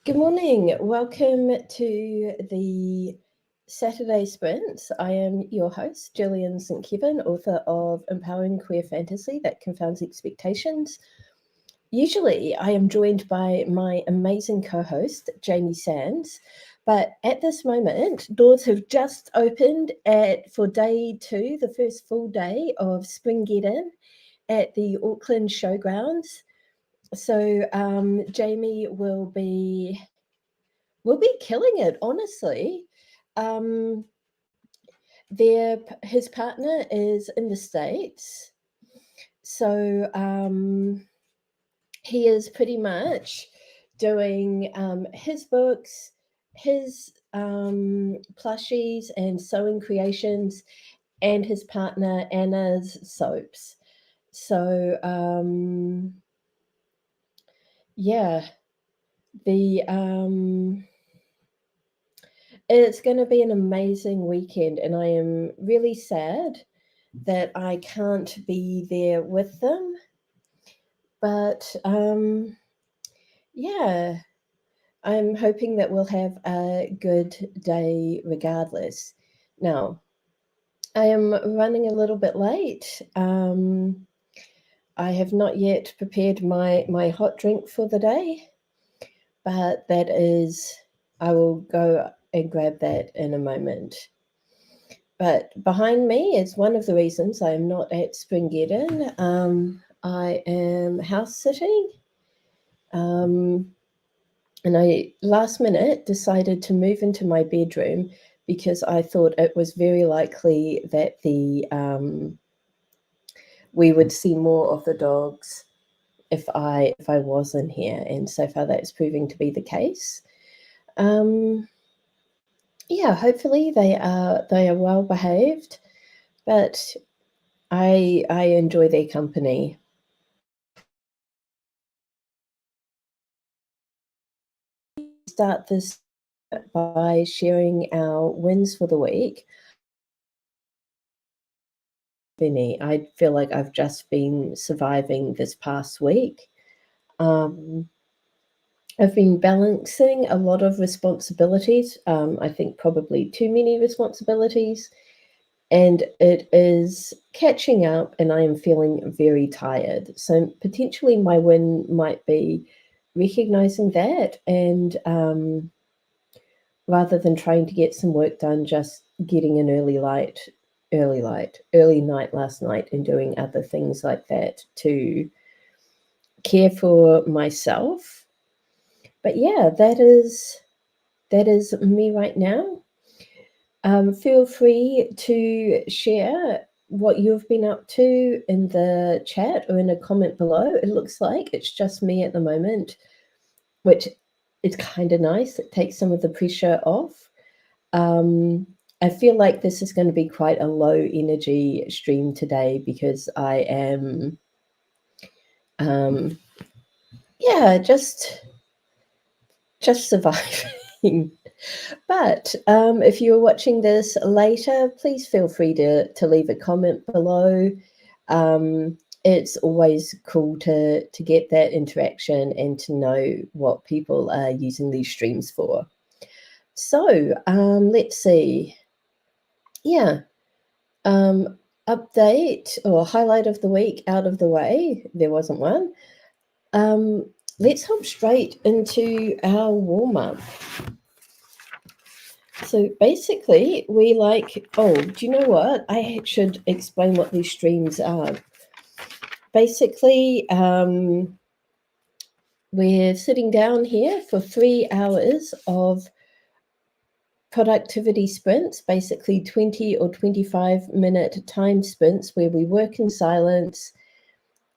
Good morning. Welcome to the Saturday Sprints. I am your host, Gillian St. Kevin, author of Empowering Queer Fantasy That Confounds Expectations. Usually I am joined by my amazing co-host, Jamie Sands, but at this moment, doors have just opened for day 2, the first full day of Springeddon at the Auckland Showgrounds. So Jamie will be killing it, honestly. His partner is in the States, so he is pretty much doing his books, his plushies and sewing creations, and his partner Anna's soaps. So yeah, it's going to be an amazing weekend, and I am really sad that I can't be there with them. But yeah, I'm hoping that we'll have a good day regardless. Now, I am running a little bit late. I have not yet prepared my hot drink for the day, but I will go and grab that in a moment. But behind me is one of the reasons I am not at Springeddon. I am house sitting, and I last minute decided to move into my bedroom because I thought it was very likely that we would see more of the dogs if I wasn't here, and so far that's proving to be the case. Yeah, hopefully they are well behaved, but I enjoy their company. Start this by sharing our wins for the week. I feel like I've just been surviving this past week. I've been balancing a lot of responsibilities. I think probably too many responsibilities, and it is catching up, and I am feeling very tired. So potentially my win might be recognizing that, and rather than trying to get some work done, just getting an early night last night and doing other things like that to care for myself. But yeah, that is me right now. Feel free to share what you've been up to in the chat or in a comment below. It looks like it's just me at the moment, which is kind of nice. It takes some of the pressure off. I feel like this is going to be quite a low energy stream today because I am, yeah, just surviving. But if you're watching this later, please feel free to leave a comment below. It's always cool to get that interaction and to know what people are using these streams for. So let's see. Yeah. Update or highlight of the week out of the way. There wasn't one. Let's hop straight into our warm-up. So basically, do you know what? I should explain what these streams are. Basically, we're sitting down here for 3 hours of productivity sprints, basically 20 or 25-minute time sprints where we work in silence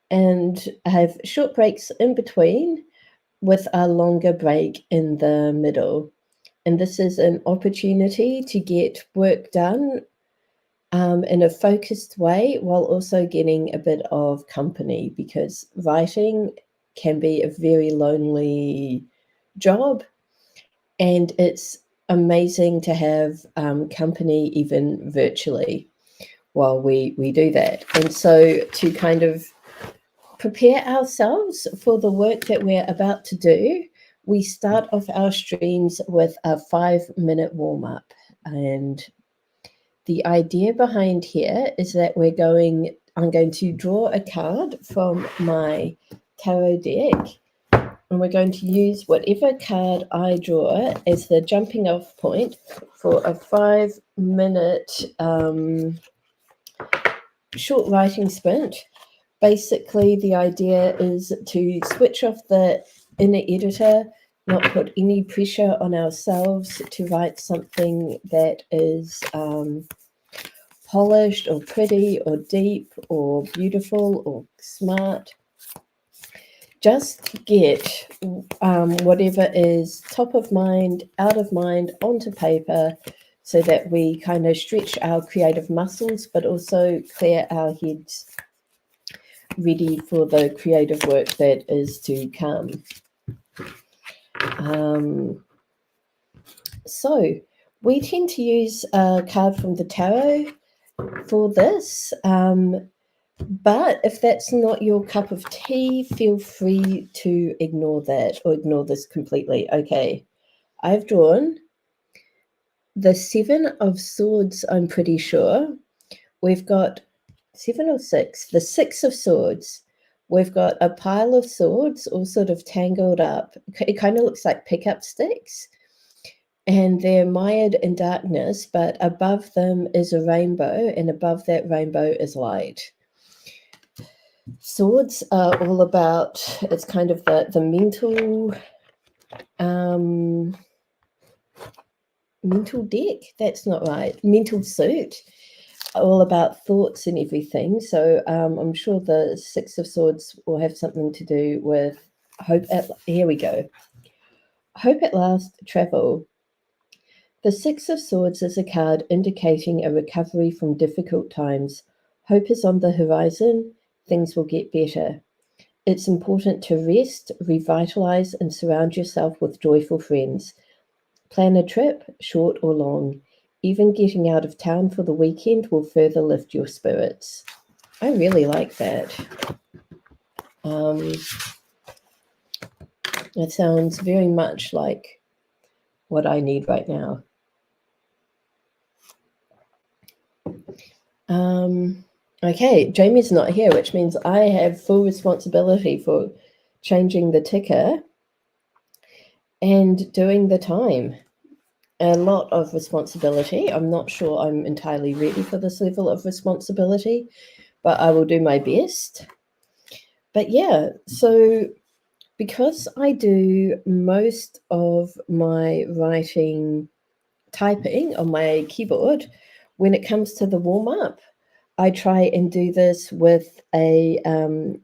and have short breaks in between with a longer break in the middle. And this is an opportunity to get work done in a focused way while also getting a bit of company, because writing can be a very lonely job, and it's amazing to have company even virtually while we do that. And so to kind of prepare ourselves for the work that we're about to do, we start off our streams with a 5-minute warm-up. And the idea behind here is that I'm going to draw a card from my tarot deck, and we're going to use whatever card I draw as the jumping off point for a 5-minute short writing sprint. Basically, the idea is to switch off the inner editor, not put any pressure on ourselves to write something that is polished or pretty or deep or beautiful or smart. Just get whatever is top of mind, out of mind, onto paper, so that we kind of stretch our creative muscles, but also clear our heads, ready for the creative work that is to come. So we tend to use a card from the tarot for this, but if that's not your cup of tea, feel free to ignore that or ignore this completely. Okay, I've drawn the 7 of Swords, I'm pretty sure. We've got 7 or 6, the 6 of Swords. We've got a pile of swords all sort of tangled up. It kind of looks like pickup sticks, and they're mired in darkness, but above them is a rainbow, and above that rainbow is light. Swords are all about, it's kind of the mental mental deck. That's not right. Mental suit. All about thoughts and everything. So I'm sure the 6 of Swords will have something to do with hope. Here we go. Hope at last, travel. The 6 of Swords is a card indicating a recovery from difficult times. Hope is on the horizon. Things will get better. It's important to rest, revitalize, and surround yourself with joyful friends. Plan a trip, short or long. Even getting out of town for the weekend will further lift your spirits. I really like that. It sounds very much like what I need right now. Okay, Jamie's not here, which means I have full responsibility for changing the ticker and doing the time. A lot of responsibility. I'm not sure I'm entirely ready for this level of responsibility, but I will do my best. But yeah, so because I do most of my writing typing on my keyboard, when it comes to the warm-up, I try and do this with a pen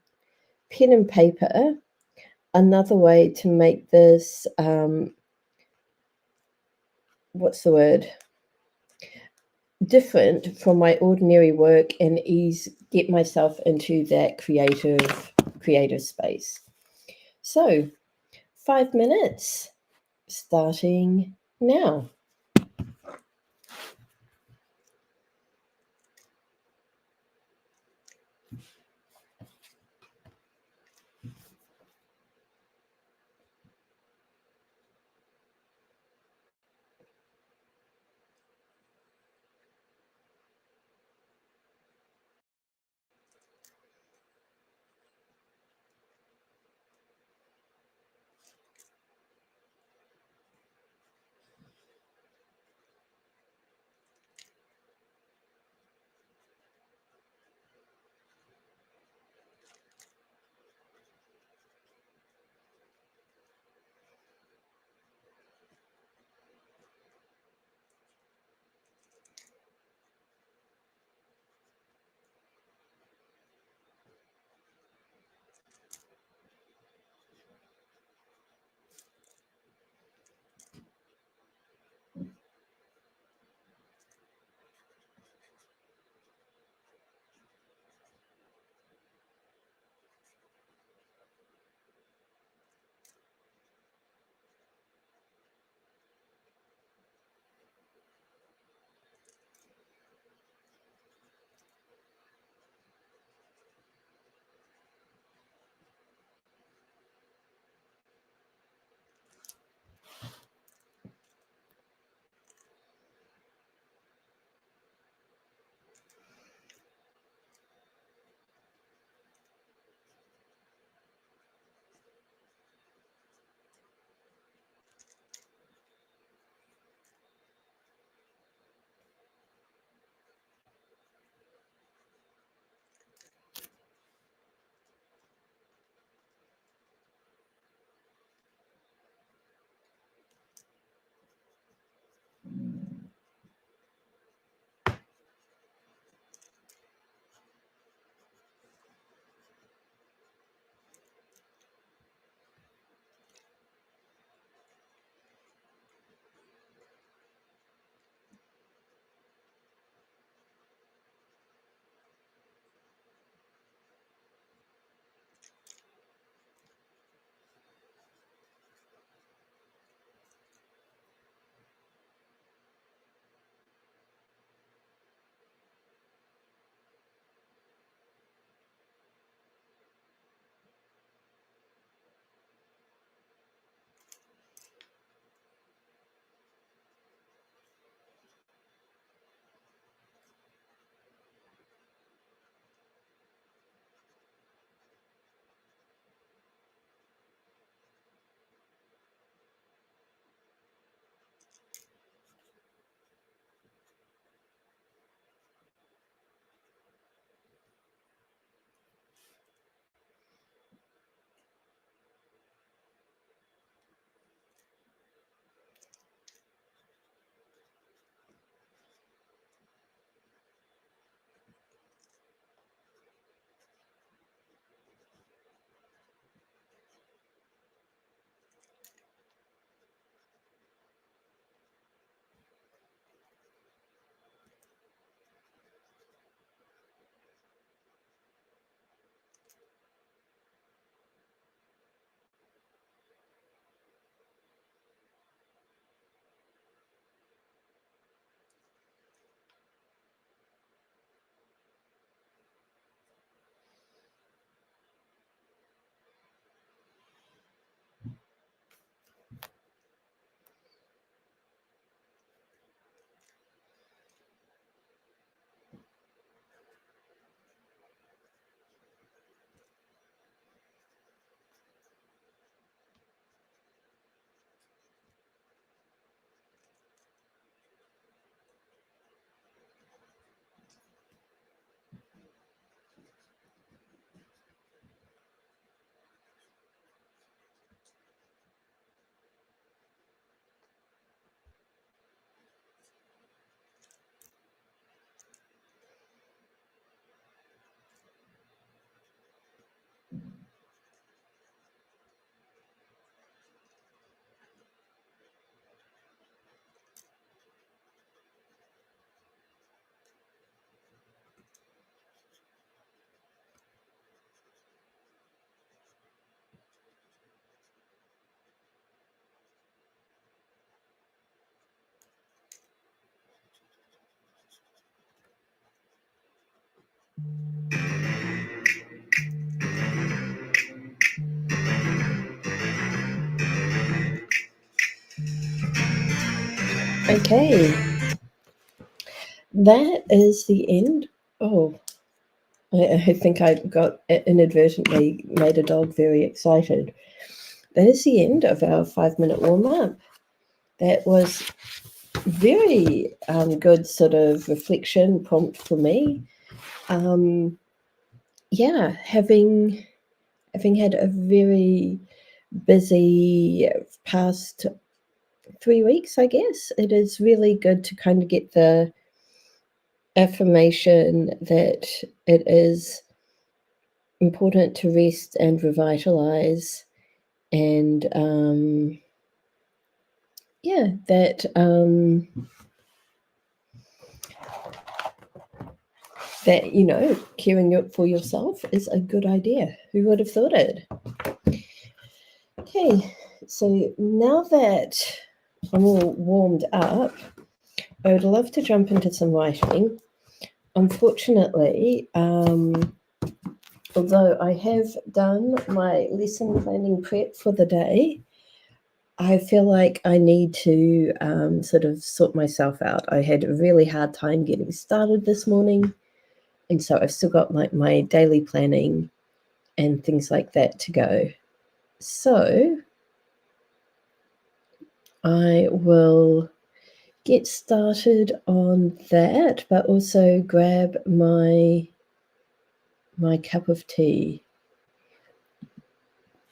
and paper. Another way to make this, what's the word? Different from my ordinary work and get myself into that creative space. So 5 minutes starting now. Okay, that is the end. Oh, I think I got inadvertently made a dog very excited. That is the end of our 5-minute warm-up. That was very good sort of reflection prompt for me. Yeah, having had a very busy past 3 weeks, I guess, it is really good to kind of get the affirmation that it is important to rest and revitalize, and yeah, that that, you know, caring for yourself is a good idea. Who would have thought it? Okay, so now that I'm all warmed up, I would love to jump into some writing. Unfortunately, although I have done my lesson planning prep for the day, I feel like I need to sort of sort myself out. I had a really hard time getting started this morning, and so I've still got like my daily planning and things like that to go. So I will get started on that, but also grab my cup of tea.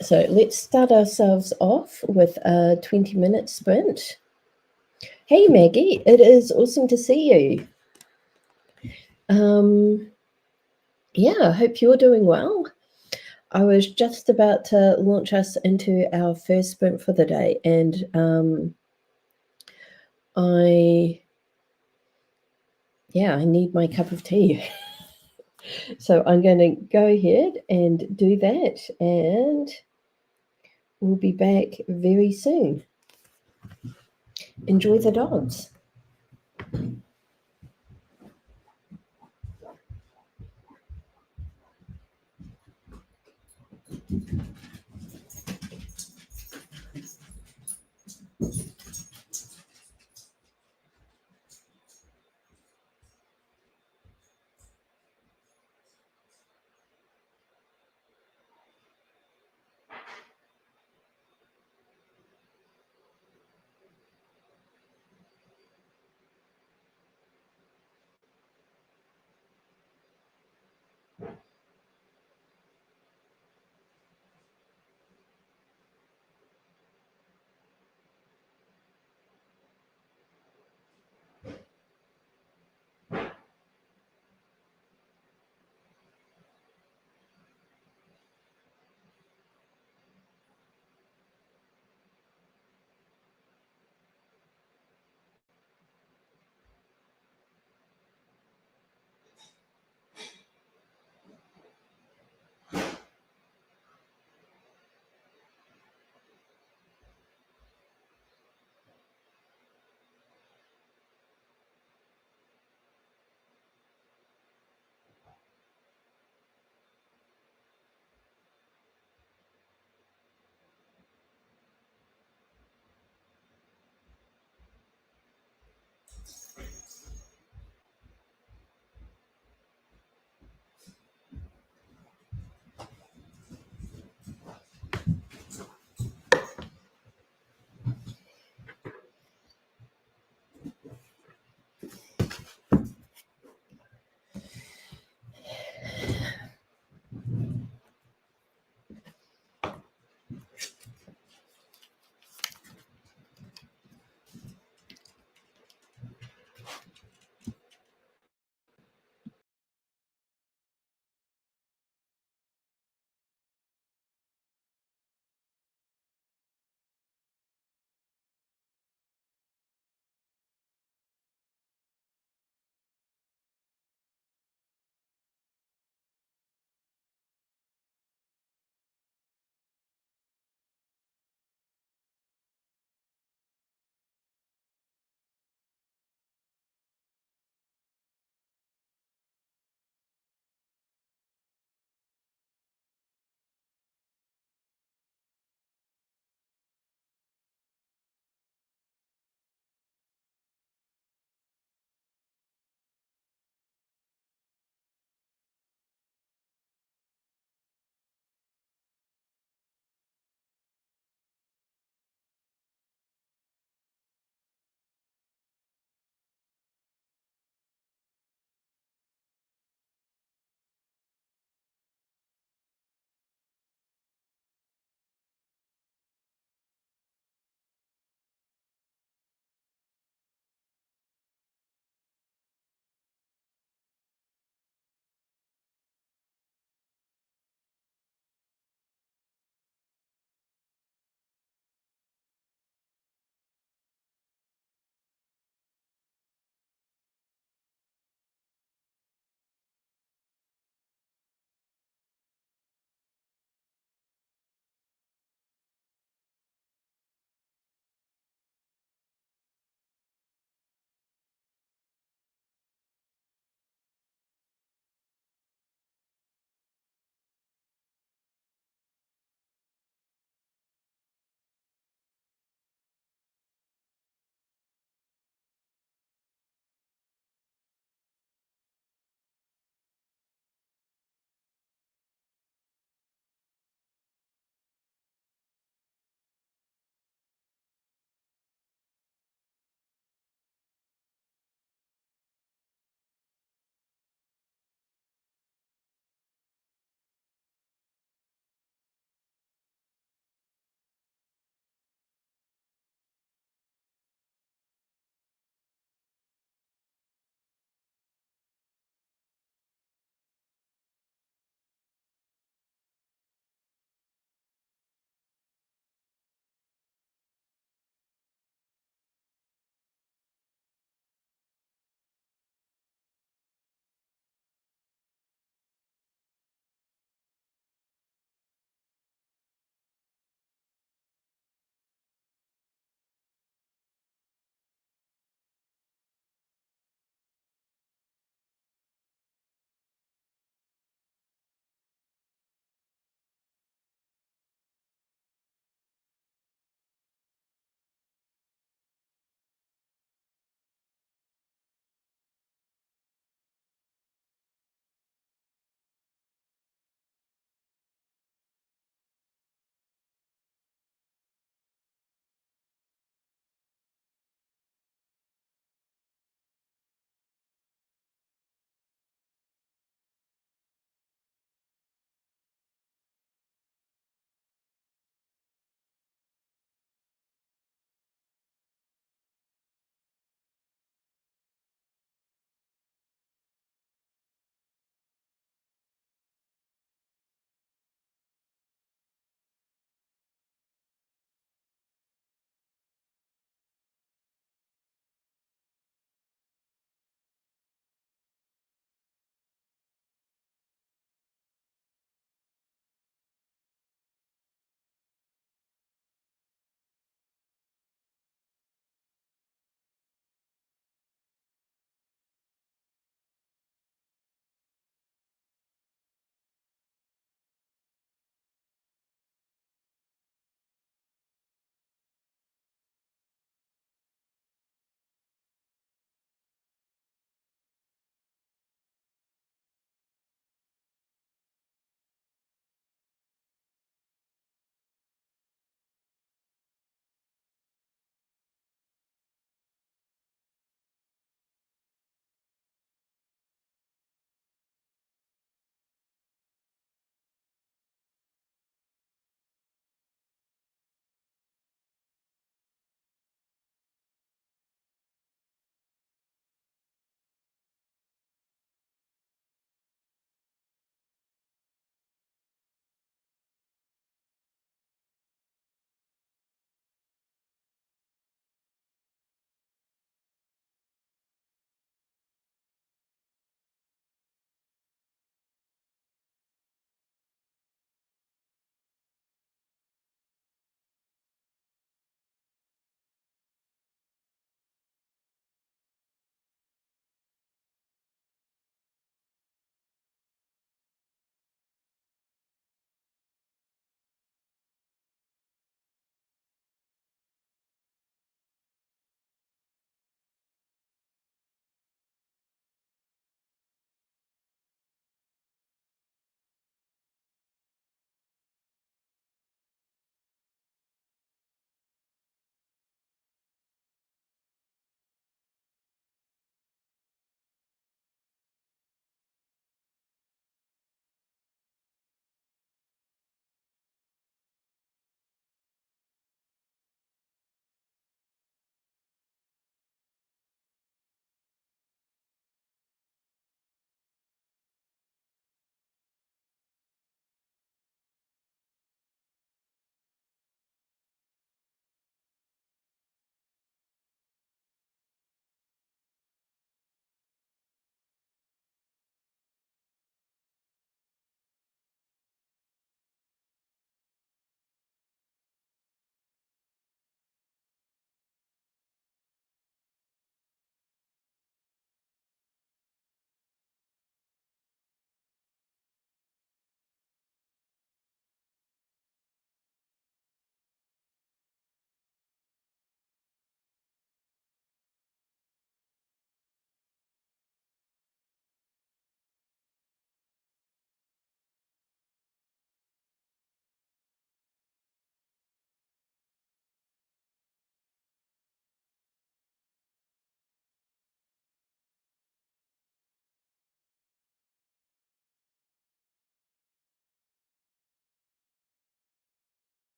So let's start ourselves off with a 20-minute sprint. Hey Maggie, it is awesome to see you. Yeah, I hope you're doing well. I was just about to launch us into our first sprint for the day, and I need my cup of tea. So I'm going to go ahead and do that, and we'll be back very soon. Enjoy the dogs.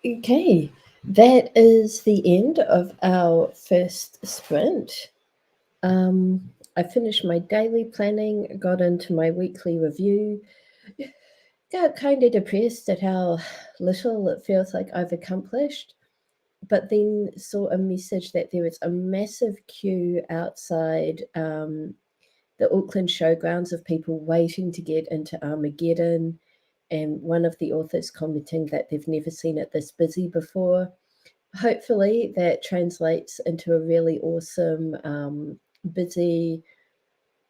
Okay, that is the end of our first sprint. I finished my daily planning, got into my weekly review, got kind of depressed at how little it feels like I've accomplished, but then saw a message that there is a massive queue outside the Auckland showgrounds of people waiting to get into Armageddon, and one of the authors commenting that they've never seen it this busy before. Hopefully, that translates into a really awesome, busy,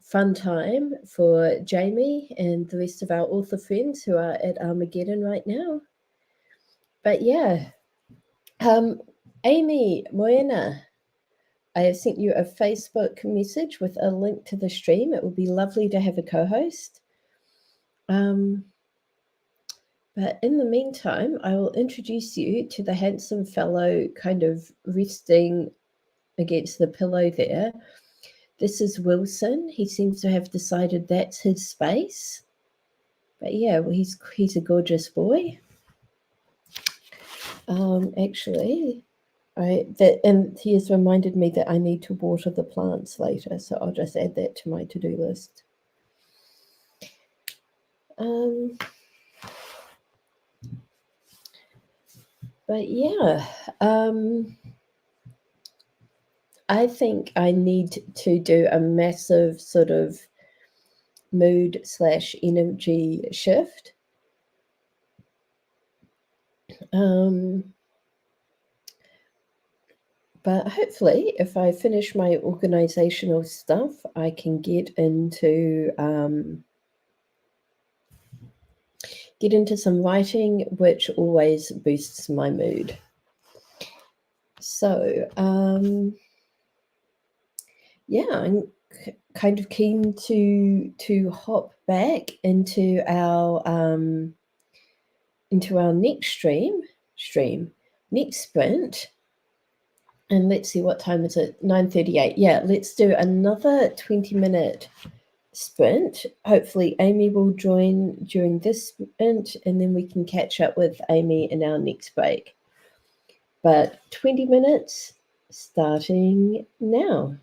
fun time for Jamie and the rest of our author friends who are at Armageddon right now. But yeah, Amy Moena, I have sent you a Facebook message with a link to the stream. It would be lovely to have a co-host. But in the meantime, I will introduce you to the handsome fellow kind of resting against the pillow there. This is Wilson. He seems to have decided that's his space. But yeah, well, he's a gorgeous boy. Actually, and he has reminded me that I need to water the plants later, so I'll just add that to my to-do list. But yeah, I think I need to do a massive sort of mood/energy shift. But hopefully, if I finish my organizational stuff, I can get into some writing, which always boosts my mood. So, yeah, I'm kind of keen to hop back into our next next sprint. And let's see, what time is it? 9:38. Yeah, let's do another 20-minute sprint. Hopefully Amy will join during this sprint, and then we can catch up with Amy in our next break. But 20 minutes starting now.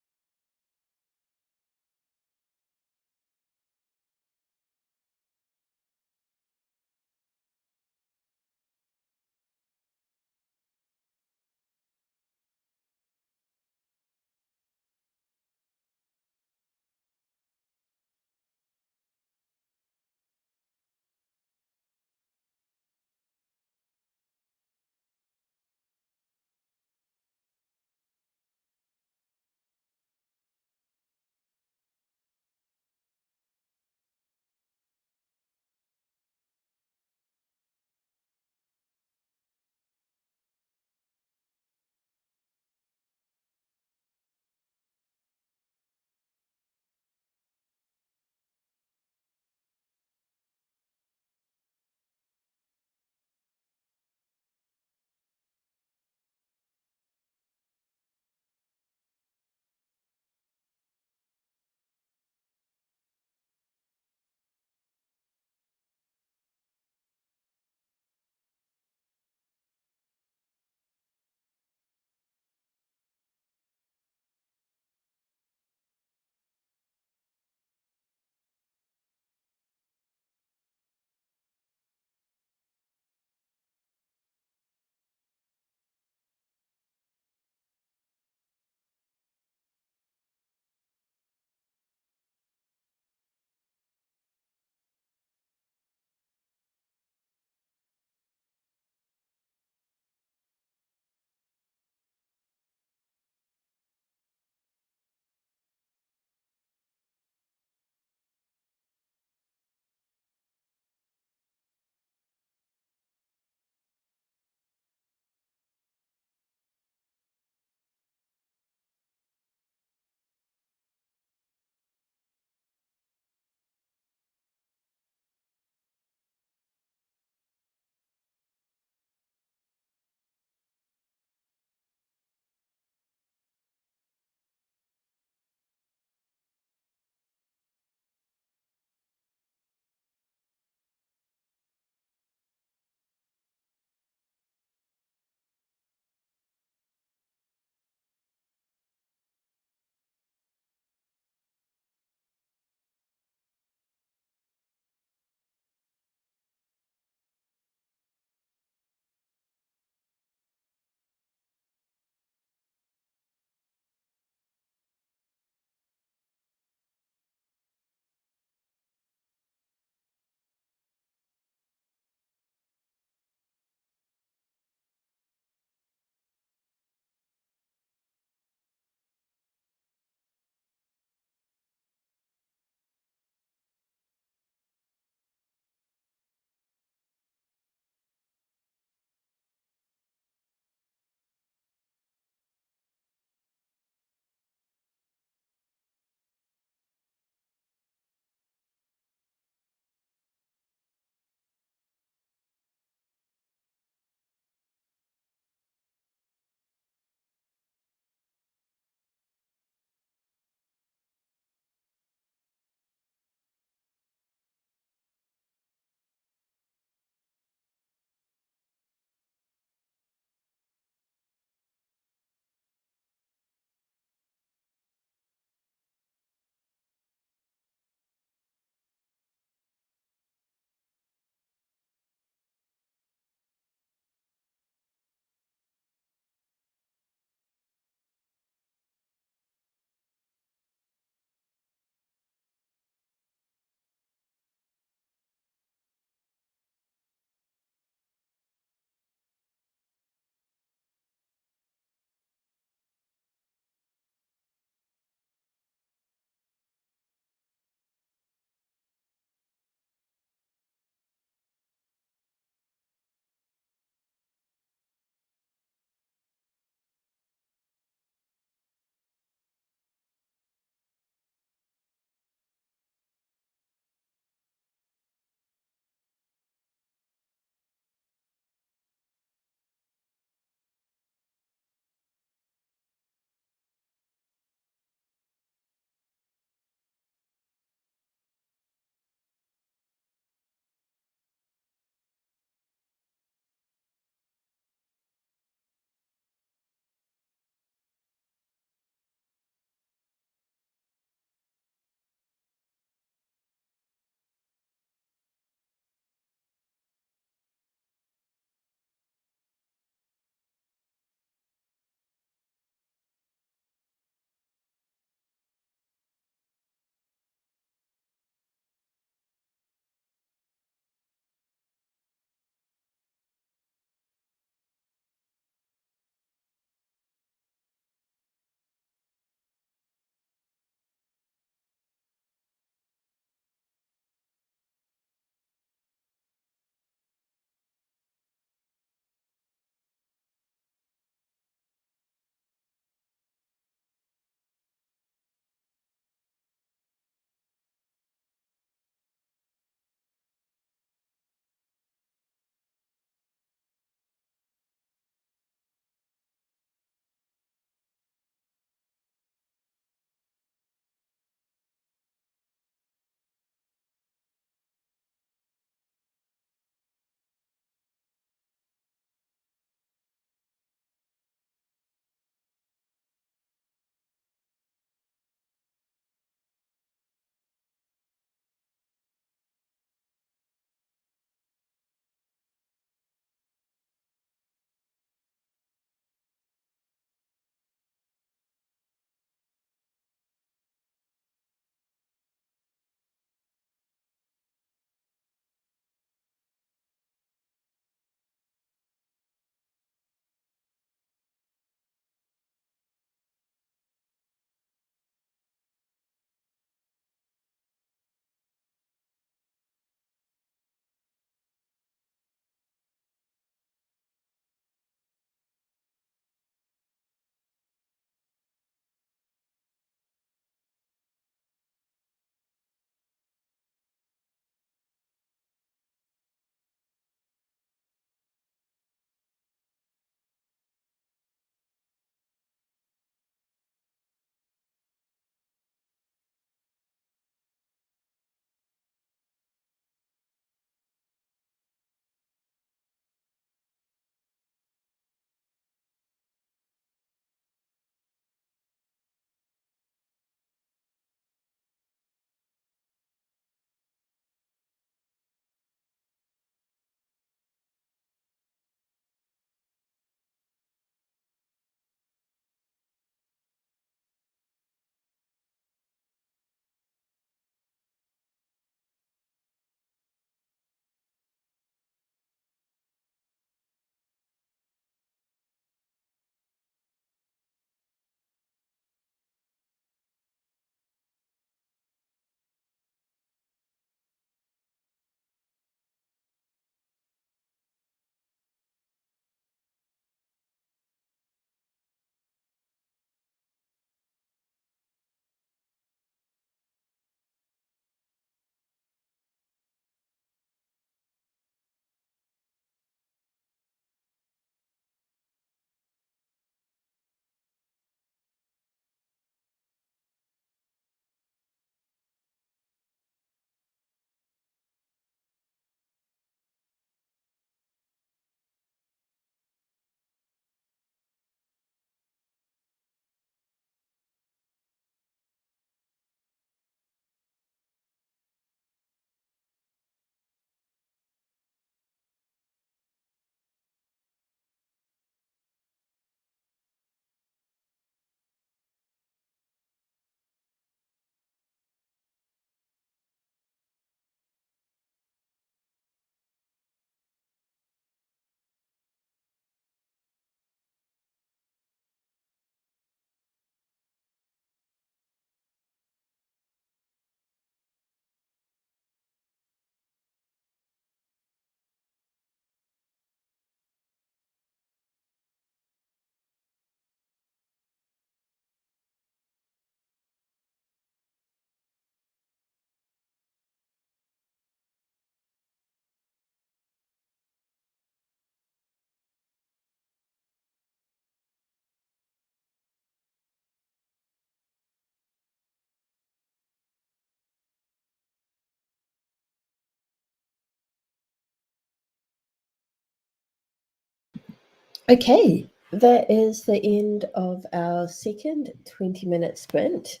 Okay, that is the end of our second 20-minute sprint.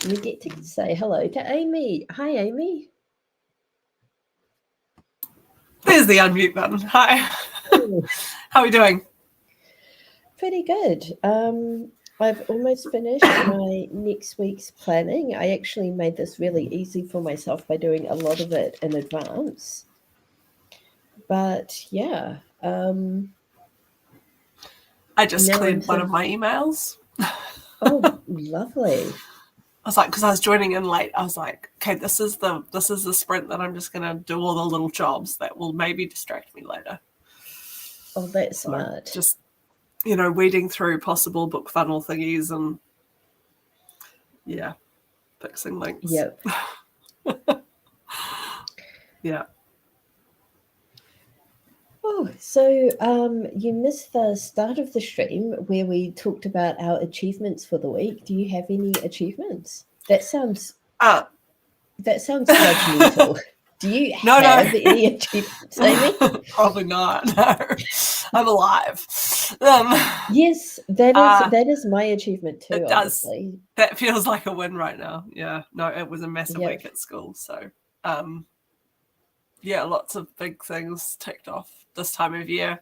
We get to say hello to Amy. Hi, Amy. There's the unmute button. Hi. How are we doing? Pretty good. I've almost finished my next week's planning. I actually made this really easy for myself by doing a lot of it in advance. But yeah. I just cleared one of my emails. Oh, lovely. I was like, because I was joining in late, I was like, okay, this is the sprint that I'm just gonna do all the little jobs that will maybe distract me later. Oh, that's smart. Just, weeding through possible book funnel thingies and fixing links. Yep. Yeah. Oh, so you missed the start of the stream where we talked about our achievements for the week. Do you have any achievements? That sounds judgmental. Do you have any achievements, Amy? Probably not. No, I'm alive. Yes, that is my achievement too. It honestly. does. That feels like a win right now. Yeah. No, it was a massive week at school. So, lots of big things ticked off this time of year.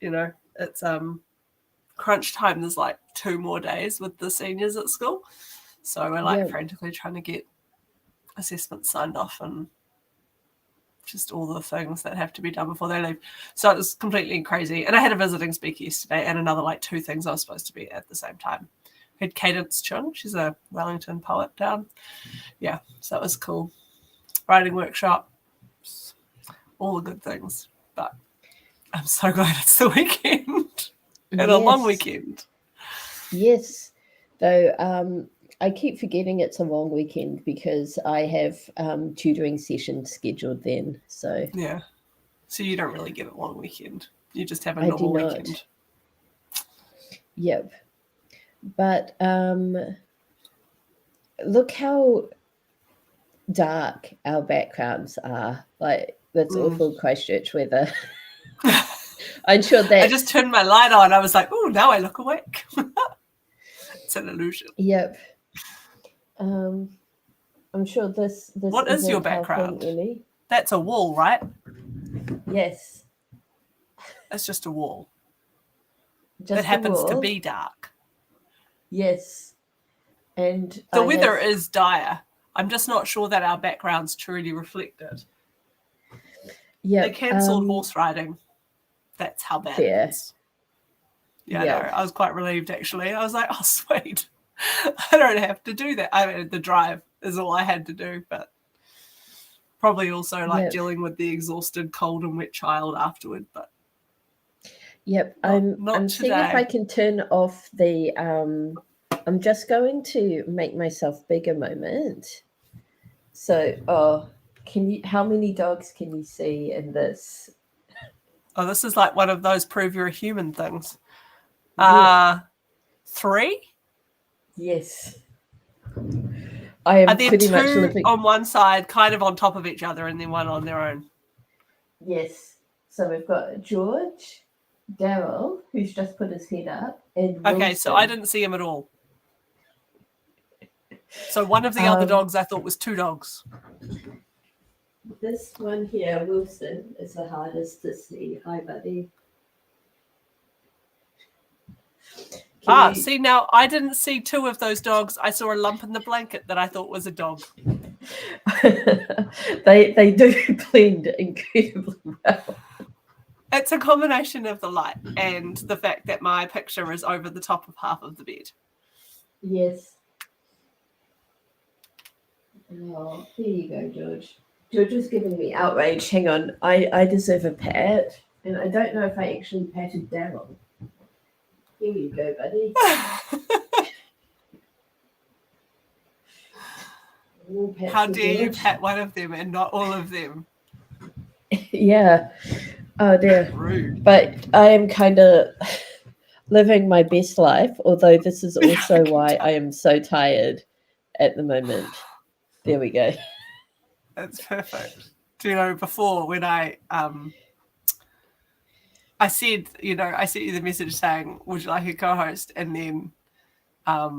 It's crunch time. There's like 2 more days with the seniors at school. So we're like frantically trying to get assessments signed off and just all the things that have to be done before they leave. So it was completely crazy. And I had a visiting speaker yesterday and another 2 things I was supposed to be at the same time. I had Cadence Chung. She's a Wellington poet down. Yeah, so it was cool. Writing workshop, all the good things. But I'm so glad it's the weekend and a long weekend. Yes, though I keep forgetting it's a long weekend because I have tutoring sessions scheduled then. So yeah, so you don't really get a long weekend. You just have a normal weekend. Yep, but look how dark our backgrounds are. Like that's awful Christchurch weather. I'm sure that I just turned my light on. I was like, oh, now I look awake. It's an illusion. Yep. I'm sure this what is your background? That's a wall, right? Yes. It's just a wall. Just it happens to be dark. Yes. And the weather is dire. I'm just not sure that our backgrounds truly reflect it. Yeah. They cancelled horse riding. That's how bad it is. Yeah, no, I was quite relieved actually. I was like, oh, sweet. I don't have to do that. I mean, the drive is all I had to do, but probably also dealing with the exhausted, cold and wet child afterward. But I'm seeing if I can turn off the. I'm just going to make myself big a moment. So, how many dogs can you see in this? Oh, this is like one of those prove you're a human things. 3? Yes. I am pretty much living on one side, kind of on top of each other, and then one on their own. Yes. So we've got George, Daryl, who's just put his head up, and okay, Wilson. So I didn't see him at all. So one of the other dogs I thought was 2 dogs. This one here, Wilson, is the hardest to see. Hi, buddy. See, now I didn't see 2 of those dogs. I saw a lump in the blanket that I thought was a dog. They do blend incredibly well. It's a combination of the light and the fact that my picture is over the top of half of the bed. Yes. Oh, here you go, George. George is giving me outrage. Hang on. I deserve a pat. And I don't know if I actually patted Daryl. Here you go, buddy. How dare you pat one of them and not all of them? Yeah. Oh, dear. Rude. But I am kind of living my best life, although this is also why I am so tired at the moment. There we go. That's perfect. Do you know, before when I I said, I sent you the message saying, would you like a co-host? And then I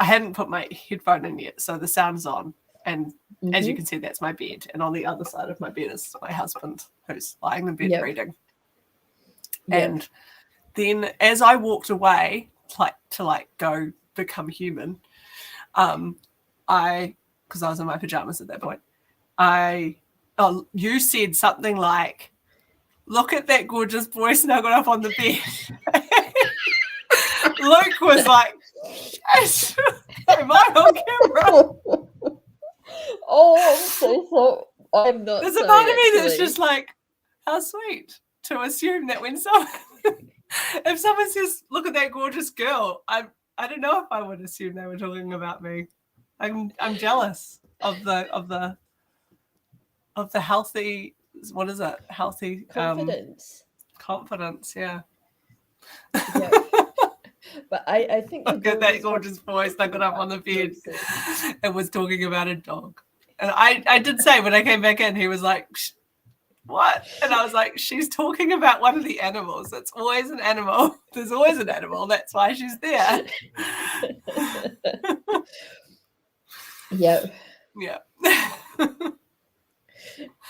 hadn't put my headphone in yet, so the sound's on. And as you can see, that's my bed. And on the other side of my bed is my husband, who's lying in bed reading. And then as I walked away, to go become human, because I was in my pajamas at that point, you said something like, look at that gorgeous boy snuggled up on the bed. Luke was like, am I on camera? Oh, I'm so sorry. I'm not. There's sorry, a part of me actually. that's just like, how sweet to assume that when if someone says, look at that gorgeous girl, I don't know if I would assume they were talking about me. I'm jealous of the healthy, what is it? Healthy confidence. Confidence, yeah. Yeah. But I think look at that gorgeous boy snuggled up on the bed and was talking about a dog. And I did say when I came back in, he was like, what? And I was like, she's talking about one of the animals. It's always an animal. There's always an animal. That's why she's there. Yeah. Yeah.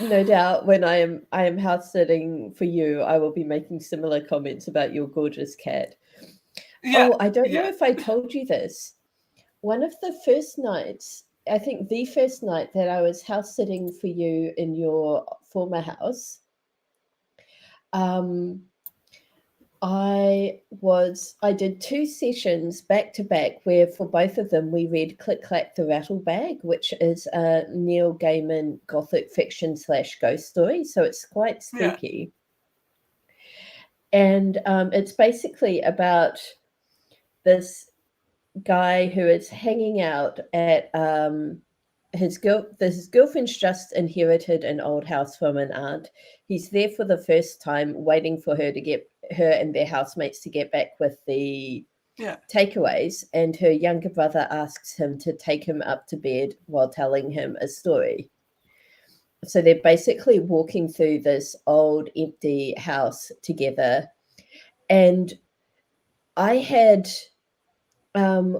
No doubt when I am house sitting for you, I will be making similar comments about your gorgeous cat. Yeah. Oh, I don't know if I told you this. One of the first nights, I think the first night that I was house sitting for you in your former house, I did 2 sessions back to back where for both of them we read Click Clack the Rattle Bag, which is a Neil Gaiman gothic fiction / ghost story. So it's quite spooky. Yeah. And it's basically about this guy who is hanging out at his girlfriend's just inherited an old house from an aunt. He's there for the first time, waiting for her and their housemates to get back with the takeaways, and her younger brother asks him to take him up to bed while telling him a story. So they're basically walking through this old empty house together. And I had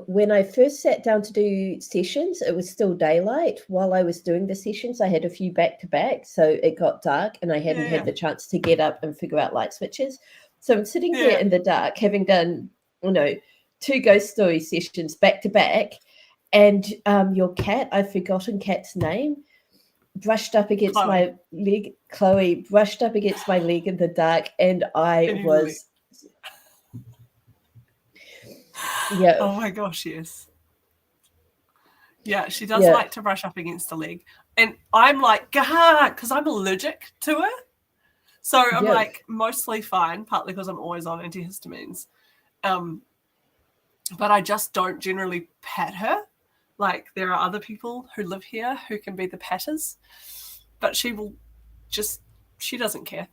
when I first sat down to do sessions, it was still daylight. While I was doing the sessions, I had a few back to back, so it got dark and I hadn't had the chance to get up and figure out light switches. So I'm sitting there in the dark, having done, 2 ghost story sessions back to back, and your cat, I've forgotten Cat's name, brushed up against my leg. Chloe brushed up against my leg in the dark, and I was... Yeah. Oh my gosh, yes. Yeah, she does like to brush up against the leg. And I'm like, gah, because I'm allergic to her. So I'm like mostly fine, partly because I'm always on antihistamines. But I just don't generally pat her. Like there are other people who live here who can be the patters. But she doesn't care.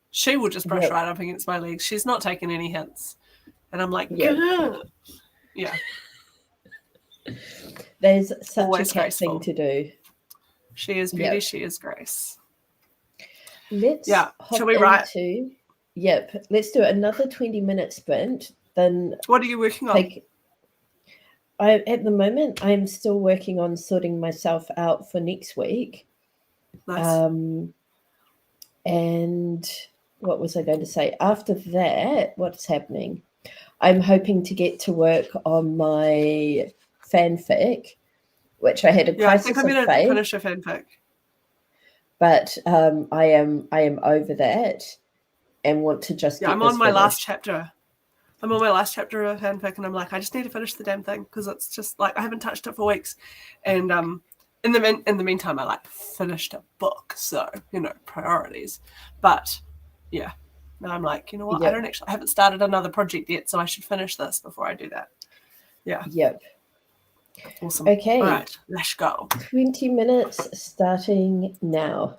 She will just brush right up against my legs. She's not taking any hints. And I'm like, gah. Yeah. There's such always a cat graceful thing to do. She is beauty, she is grace. Let's shall we write? Let's do another 20-minute sprint. Then what are you working on? At the moment, I'm still working on sorting myself out for next week. Nice. And what was I going to say? After that, what's happening? I'm hoping to get to work on my fanfic, which I had a crisis of faith. I think I'm going to finish a fanfic. But I am over that and want to just get I'm on my finished. last chapter. I'm on my last chapter of fanfic, and I'm like, I just need to finish the damn thing because it's just like I haven't touched it for weeks. And in the meantime, I finished a book, so priorities. But yeah, now I'm like, you know what? I haven't started another project yet, so I should finish this before I do that. Yeah. Yep. Awesome. Okay. All right, let's go. 20 minutes starting now.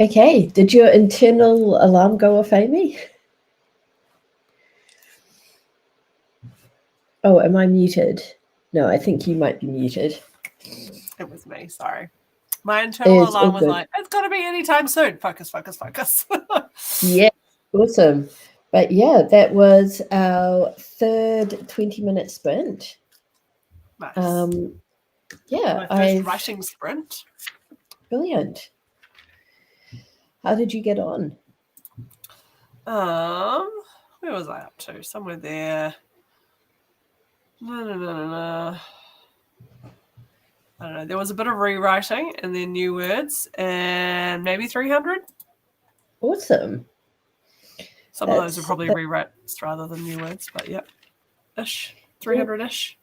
Okay, did your internal alarm go off, Amy? Oh, am I muted? No, I think you might be muted. It was me, sorry. My internal It's all alarm was good. like, it's got to be anytime soon. Focus, focus, focus. Yeah, awesome. But yeah, that was our third 20-minute sprint. Nice. Yeah, My first writing sprint. Brilliant. How did you get on? Where was I up to? Somewhere there. No. I don't know. There was a bit of rewriting and then new words and maybe 300. Awesome. Some of those are probably rewrites rather than new words, but yep. Ish. 300-ish.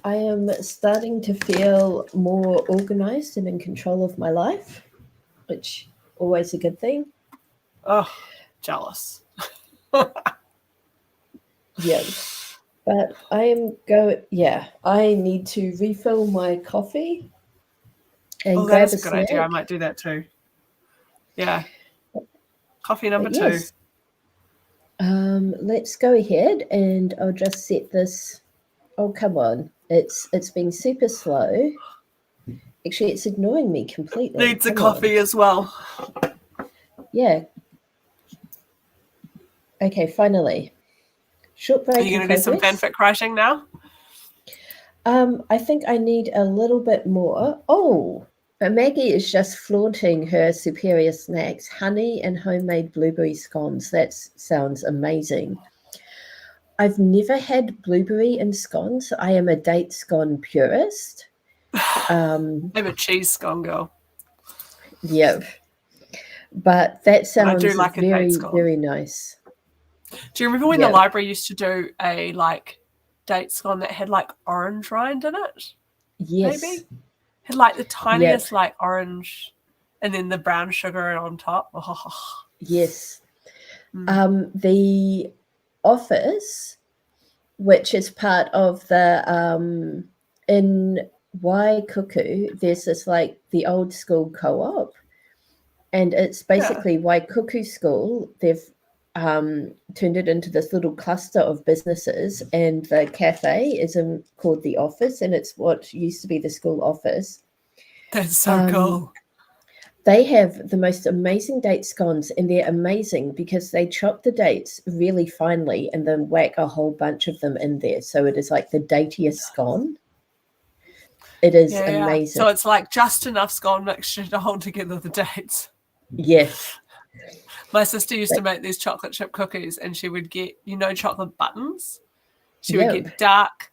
I am starting to feel more organized and in control of my life, which always a good thing. Oh, jealous. Yeah. But I need to refill my coffee and that grab is a a good snack. idea. I might do that too. Yeah. Coffee number But yes, 2. let's go ahead and I'll just set this. Oh, come on. It's being super slow. Actually, it's ignoring me completely. Needs a coffee as well. Yeah. Okay, finally. Short break. Are you going to do some fanfic writing now? I think I need a little bit more. Oh, but Maggie is just flaunting her superior snacks, honey and homemade blueberry scones. That sounds amazing. I've never had blueberry and scones. I am a date scone purist. I'm a cheese scone girl. Yep. But that sounds I do like very, a date scone. very nice. Do you remember when the library used to do a date scone that had orange rind in it? Yes. Maybe? Had the tiniest orange and then the brown sugar on top. Oh. Yes. The office, which is part of the in Waikuku, there's this the old school co-op, and it's basically Waikuku School. They've turned it into this little cluster of businesses, and the cafe is called the office, and it's what used to be the school office. That's so cool. They have the most amazing date scones, and they're amazing because they chop the dates really finely and then whack a whole bunch of them in there. So it is like the datiest scone. It is amazing. So it's just enough scone mixture to hold together the dates. Yes. My sister used to make these chocolate chip cookies, and she would get, chocolate buttons. She would get dark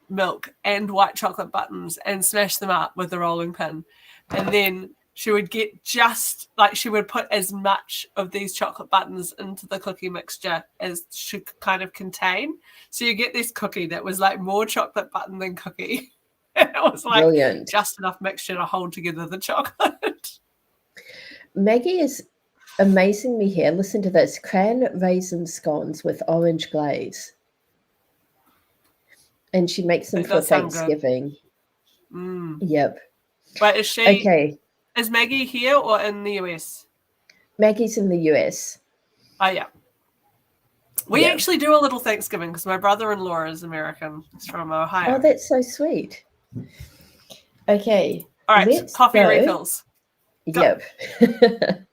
milk and white chocolate buttons and smash them up with a rolling pin. And then she would get she would put as much of these chocolate buttons into the cookie mixture as she could kind of contain. So you get this cookie that was more chocolate button than cookie. And it was Brilliant. Just enough mixture to hold together the chocolate. Maggie is amazing me here. Listen to this. Cran raisin scones with orange glaze. And she makes them for Thanksgiving. Yep. But is she... Okay. Is Maggie here or in the US? Maggie's in the US. Oh, yeah. We actually do a little Thanksgiving because my brother-in-law is American. He's from Ohio. Oh, that's so sweet. Okay. All right. Coffee refills. Go. Yep.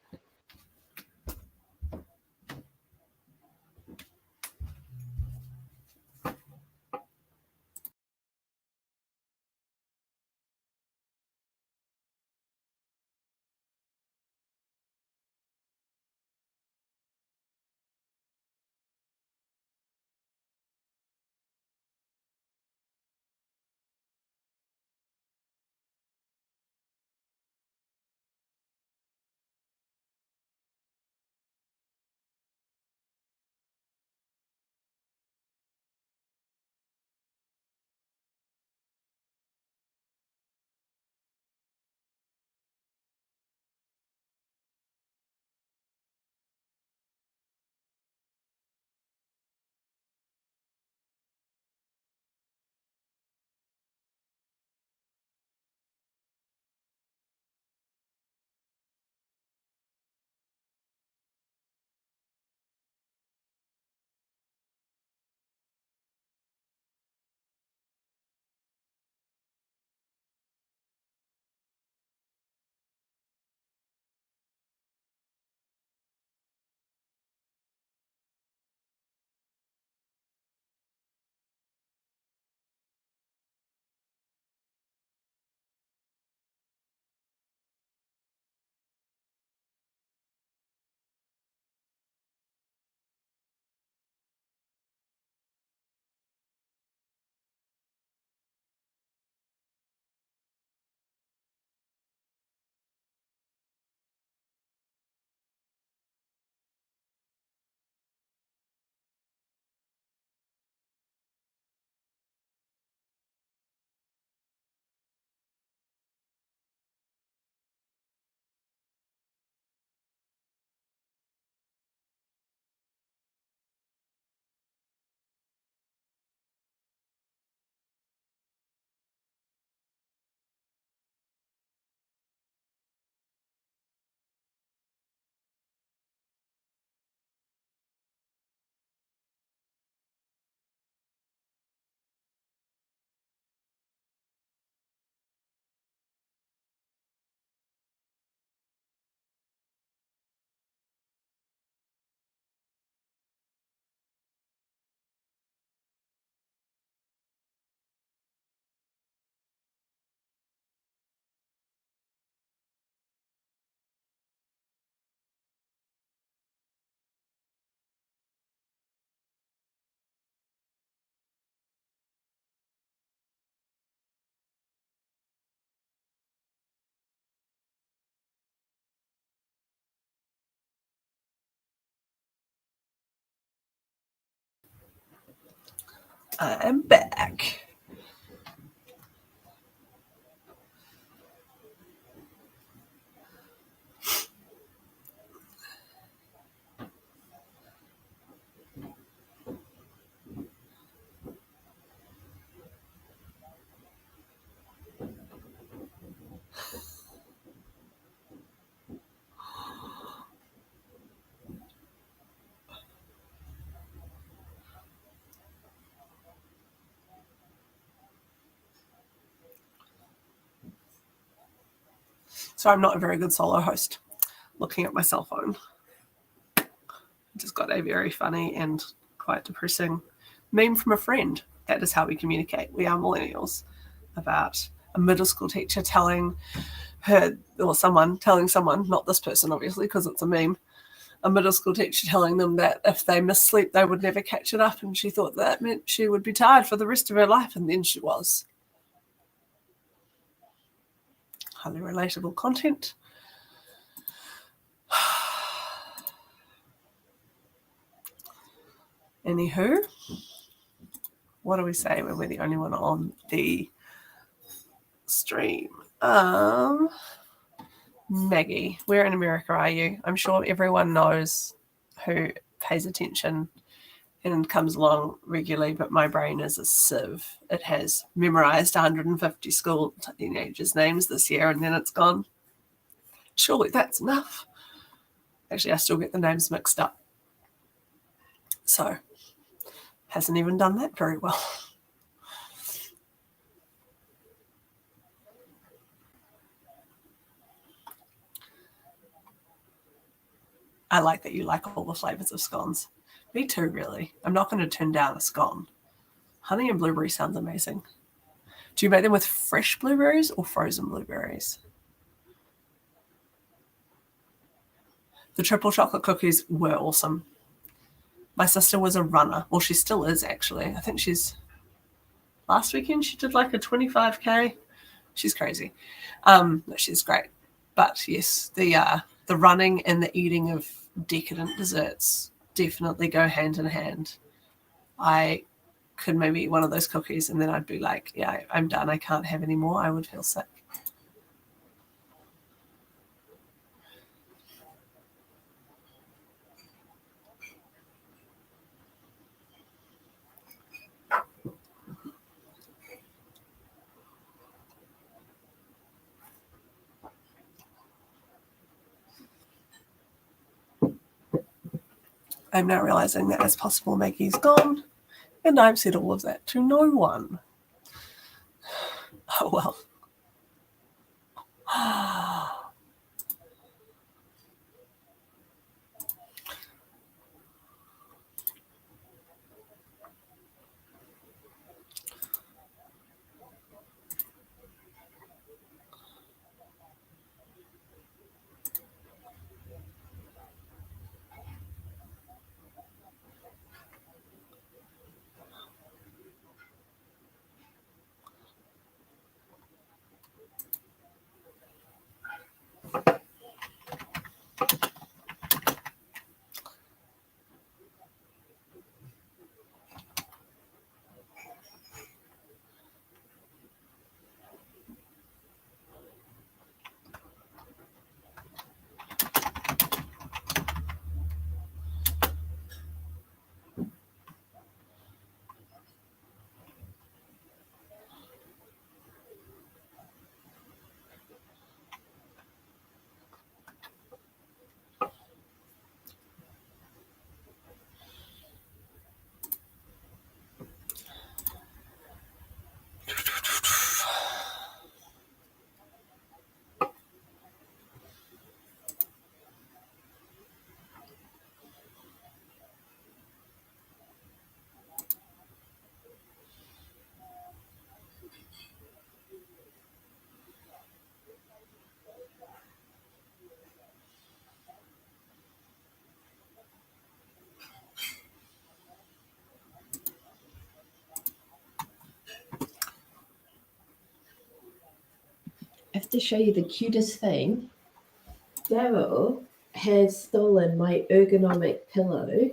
I'm back. So I'm not a very good solo host. Looking at my cell phone. I just got a very funny and quite depressing meme from a friend. That is how we communicate. We are millennials. About a middle school teacher telling her, or someone telling someone, not this person obviously because it's a meme, a middle school teacher telling them that if they missed sleep they would never catch it up, and she thought that meant she would be tired for the rest of her life, and then she was. Highly relatable content. Anywho, what do we say when we're the only one on the stream? Maggie, where in America are you? I'm sure everyone knows who pays attention and comes along regularly, but my brain is a sieve. It has memorized 150 school teenagers' names this year, and then it's gone. Surely that's enough. Actually, I still get the names mixed up. So, hasn't even done that very well. I like that you like all the flavours of scones. Me too, really. I'm not going to turn down a scone. Honey and blueberry sounds amazing. Do you make them with fresh blueberries or frozen blueberries? The triple chocolate cookies were awesome. My sister was a runner. Well, she still is, actually. I think last weekend she did like a 25K. She's crazy. She's great. But yes, the running and the eating of decadent desserts definitely go hand in hand. I could maybe eat one of those cookies and then I'd be like, yeah, I'm done. I can't have any more. I would feel sick. I'm now realizing that it's possible Maggie's gone, and I've said all of that to no one. Oh well. I have to show you the cutest thing. Daryl has stolen my ergonomic pillow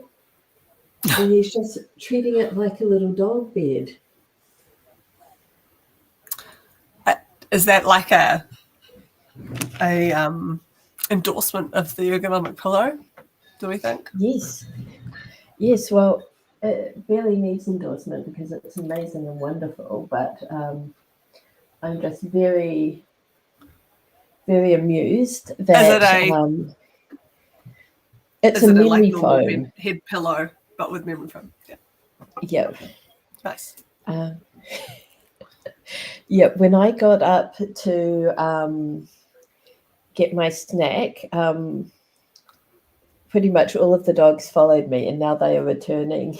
and he's just treating it like a little dog bed. Is that like a endorsement of the ergonomic pillow, do we think? Yes. Yes, well, it barely needs endorsement because it's amazing and wonderful, but I'm just very, very amused that it's a memory foam. Head pillow, but with memory foam. Yeah. Yep. Nice. Yep. When I got up to get my snack, pretty much all of the dogs followed me, and now they are returning.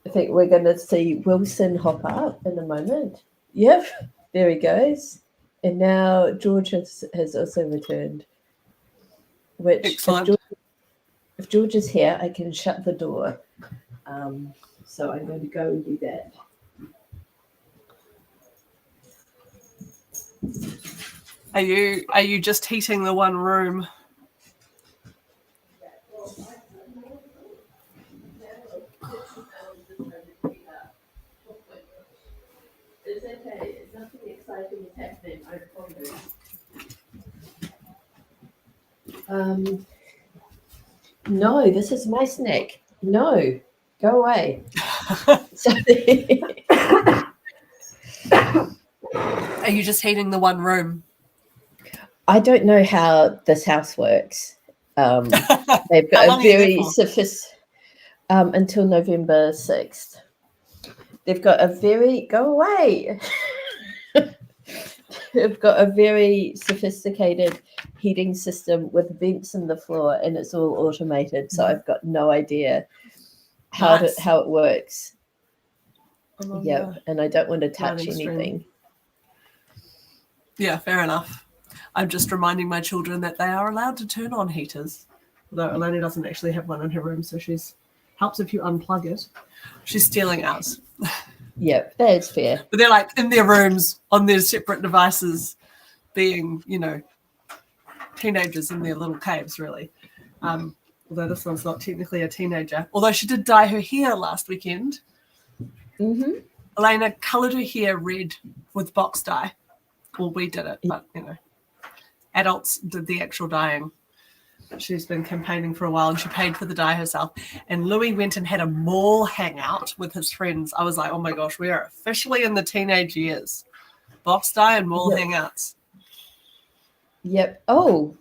I think we're going to see Wilson hop up in a moment. Yep, there he goes. And now George has also returned. Which, excellent. If George is here, I can shut the door. So I'm going to go and do that. Are you just heating the one room? It's okay. Nothing exciting is happening. I promise. No, this is my snack. No, go away. Are you just heating the one room? I don't know how this house works. They've got a very until November 6th. They've got a very go away. They've got a very sophisticated heating system with vents in the floor, and it's all automated. So I've got no idea how it works. Yep, and I don't want to touch anything. Yeah, fair enough. I'm just reminding my children that they are allowed to turn on heaters. Although Elena doesn't actually have one in her room, so she's helps if you unplug it. She's stealing ours. Yep, that's fair. But they're like in their rooms on their separate devices, being, teenagers in their little caves, really. Although this one's not technically a teenager. Although she did dye her hair last weekend. Mm-hmm. Elena coloured her hair red with box dye. Well, we did it, but, adults did the actual dyeing. She's been campaigning for a while, and she paid for the dye herself. And Louis went and had a mall hangout with his friends. I was like, oh my gosh, we are officially in the teenage years. Box dye and mall hangouts. Yep. Oh,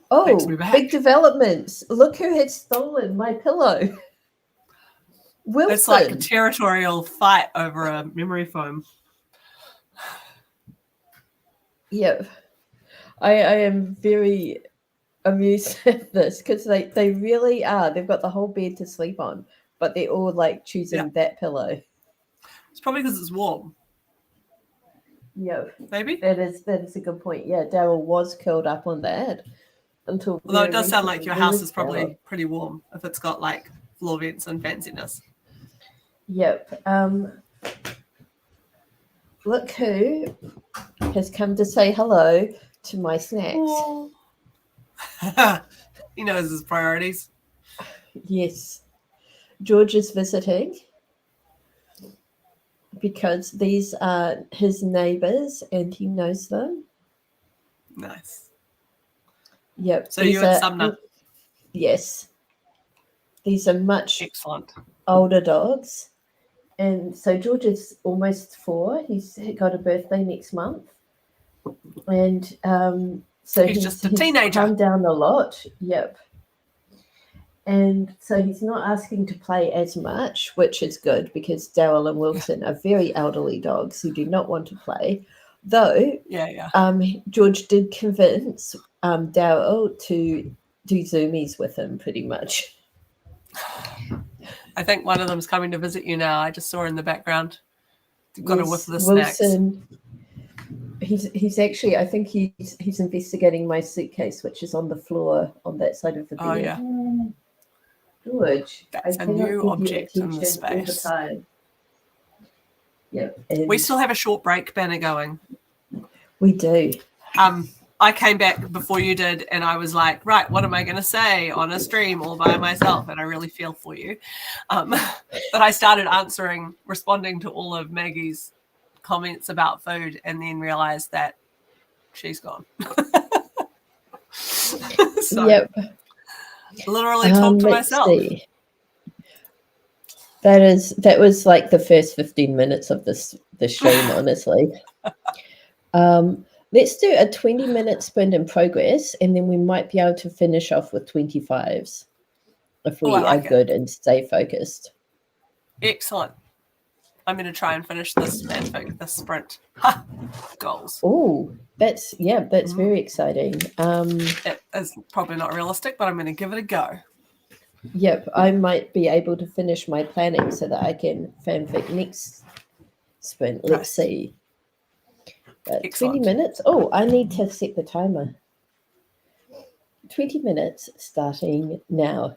big developments. Look who had stolen my pillow. Wilson. It's like a territorial fight over a memory foam. Yep. I am very amused at this because they really are. They've got the whole bed to sleep on, but they're all like choosing that pillow. It's probably because it's warm. Yeah, maybe that is a good point. Yeah, Daryl was curled up on that until. Although it does sound like your house is probably pretty warm if it's got like floor vents and fanciness. Yep. Look who has come to say hello to my snacks. Oh. He knows his priorities. Yes. George is visiting because these are his neighbours and he knows them. Nice. Yep. So you and Sumner. Yes. These are much excellent older dogs. And so George is almost 4. He's got a birthday next month. And so he's just a teenager. Calmed down a lot. Yep. And so he's not asking to play as much, which is good because Daryl and Wilson are very elderly dogs who do not want to play. Though George did convince Daryl to do zoomies with him pretty much. I think one of them's coming to visit you now. I just saw in the background. You've got a whiff of the Wilson, snacks. He's actually, I think he's investigating my suitcase, which is on the floor on that side of the bed. Oh, yeah. George, that's a new object in the space. All the time. Yep. We still have a short break banner going. We do. I I came back before you did, and I was like, right, what am I going to say on a stream all by myself? And I really feel for you. But I started responding to all of Maggie's comments about food, and then realized that she's gone. So, yep. literally talk to Let's myself. see. That was like the first 15 minutes of the stream, honestly. Let's do a 20-minute sprint in progress, and then we might be able to finish off with 25s if we are good and stay focused. Excellent. I'm going to try and finish this sprint. Ha! Goals. Oh, that's very exciting. It is probably not realistic, but I'm going to give it a go. Yep, I might be able to finish my planning so that I can fanfic next sprint. Let's see. 20 minutes. Oh, I need to set the timer. 20 minutes starting now.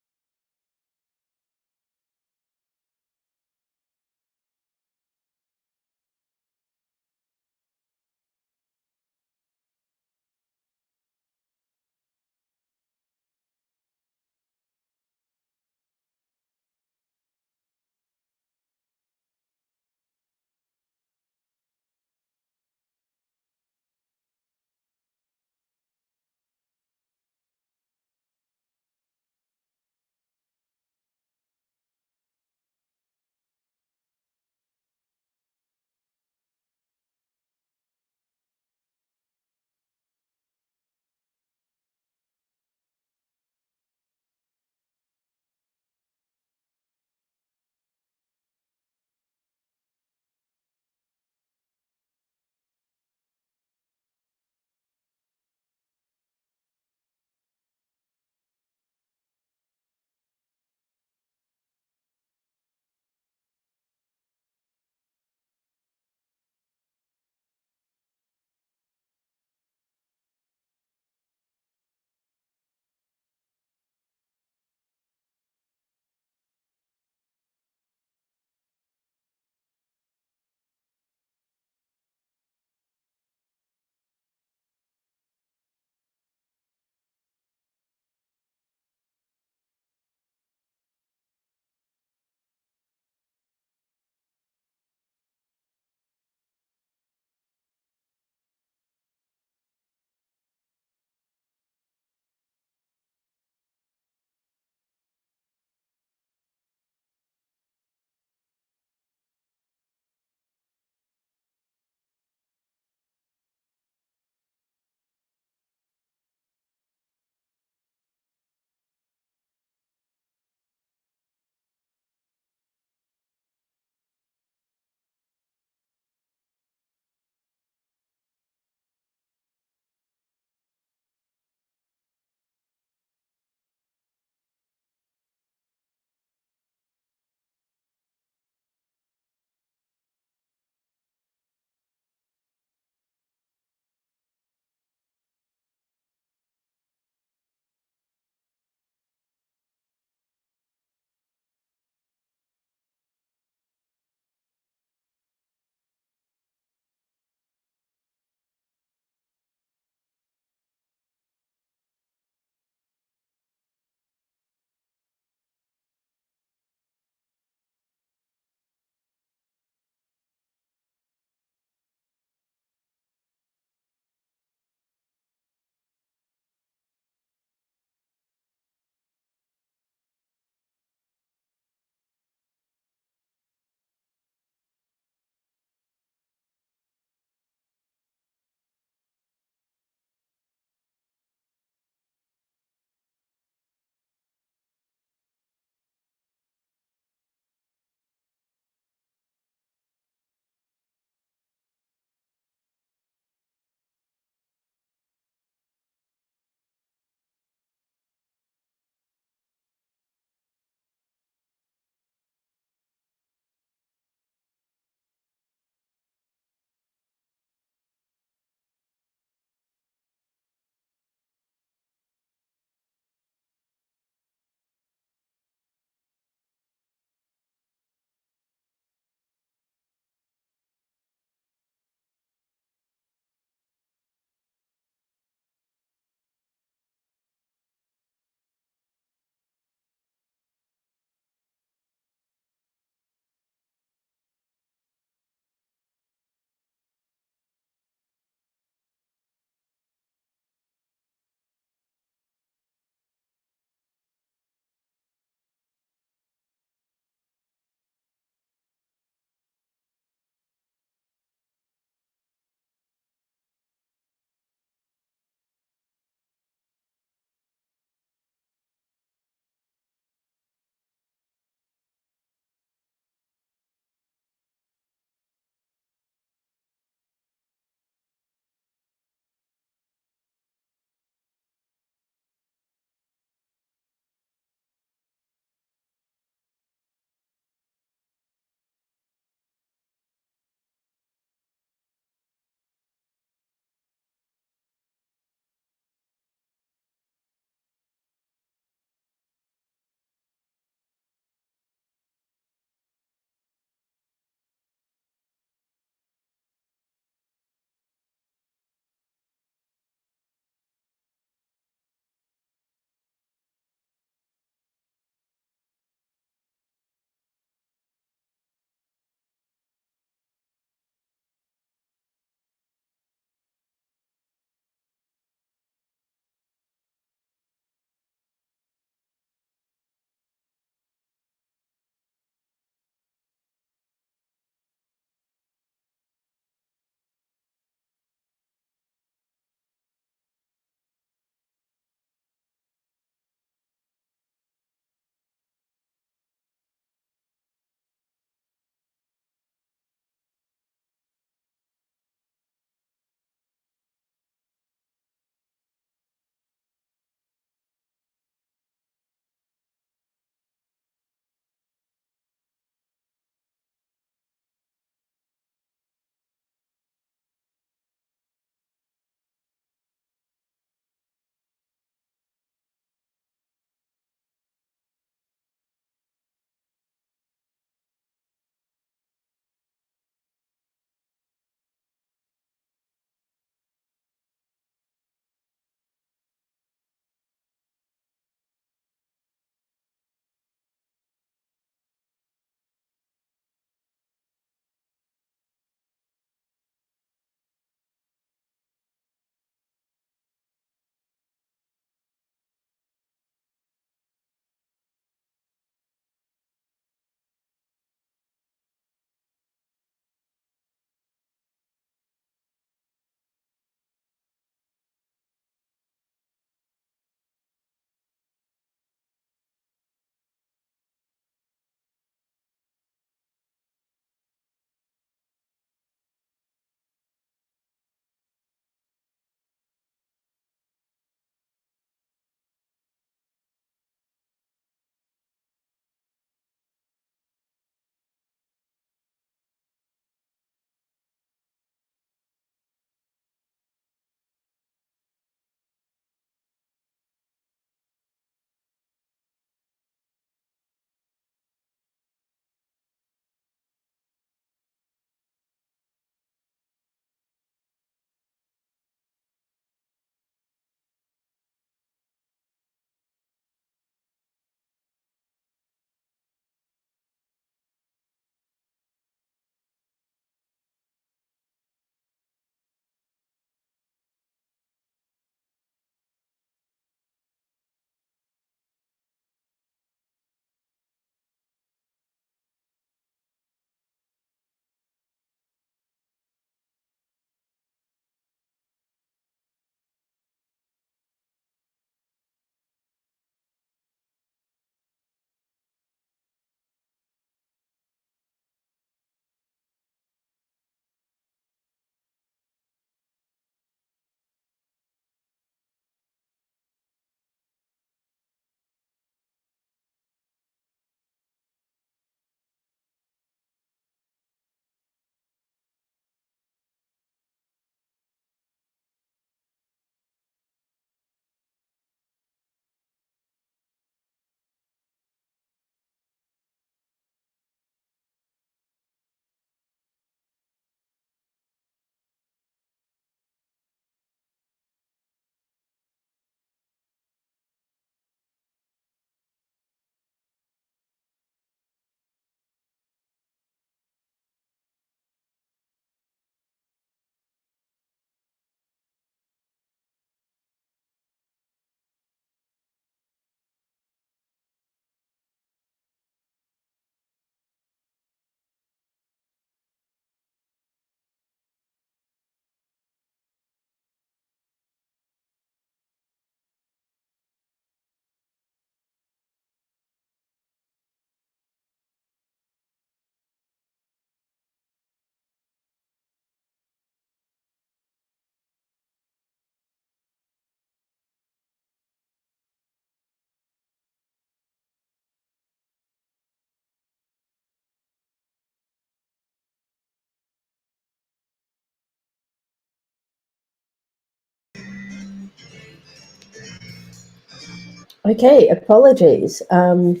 Okay, apologies. That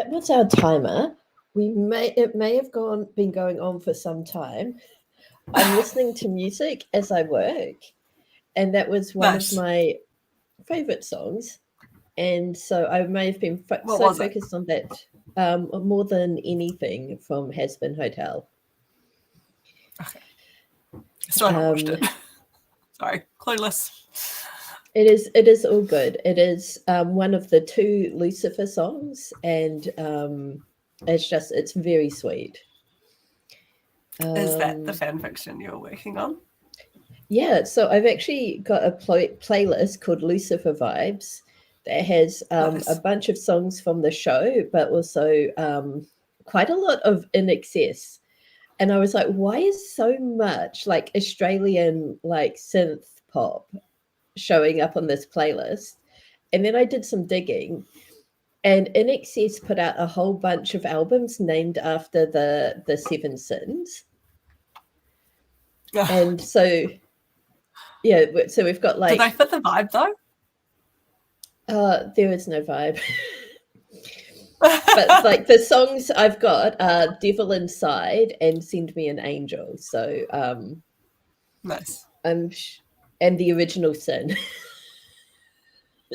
was our timer. It may have been going on for some time. I'm listening to music as I work, and that was one Nice. of my favorite songs. And so I may have been focused on that more than anything from Has Been Hotel. Okay. Still haven't watched it. Sorry, clueless. It is all good. It is one of the 2 Lucifer songs, and it's very sweet. Is that the fan fiction you're working on? Yeah, so I've actually got a playlist called Lucifer Vibes that has Nice. a bunch of songs from the show, but also quite a lot of In Excess. And I was like, why is so much like Australian like synth pop showing up on this playlist? And then I did some digging, and In Excess put out a whole bunch of albums named after the 7 sins. And so yeah, so we've got like. Do they fit the vibe though? There is no vibe. But like the songs I've got are Devil Inside and Send Me an Angel. So nice. and the Original Sin.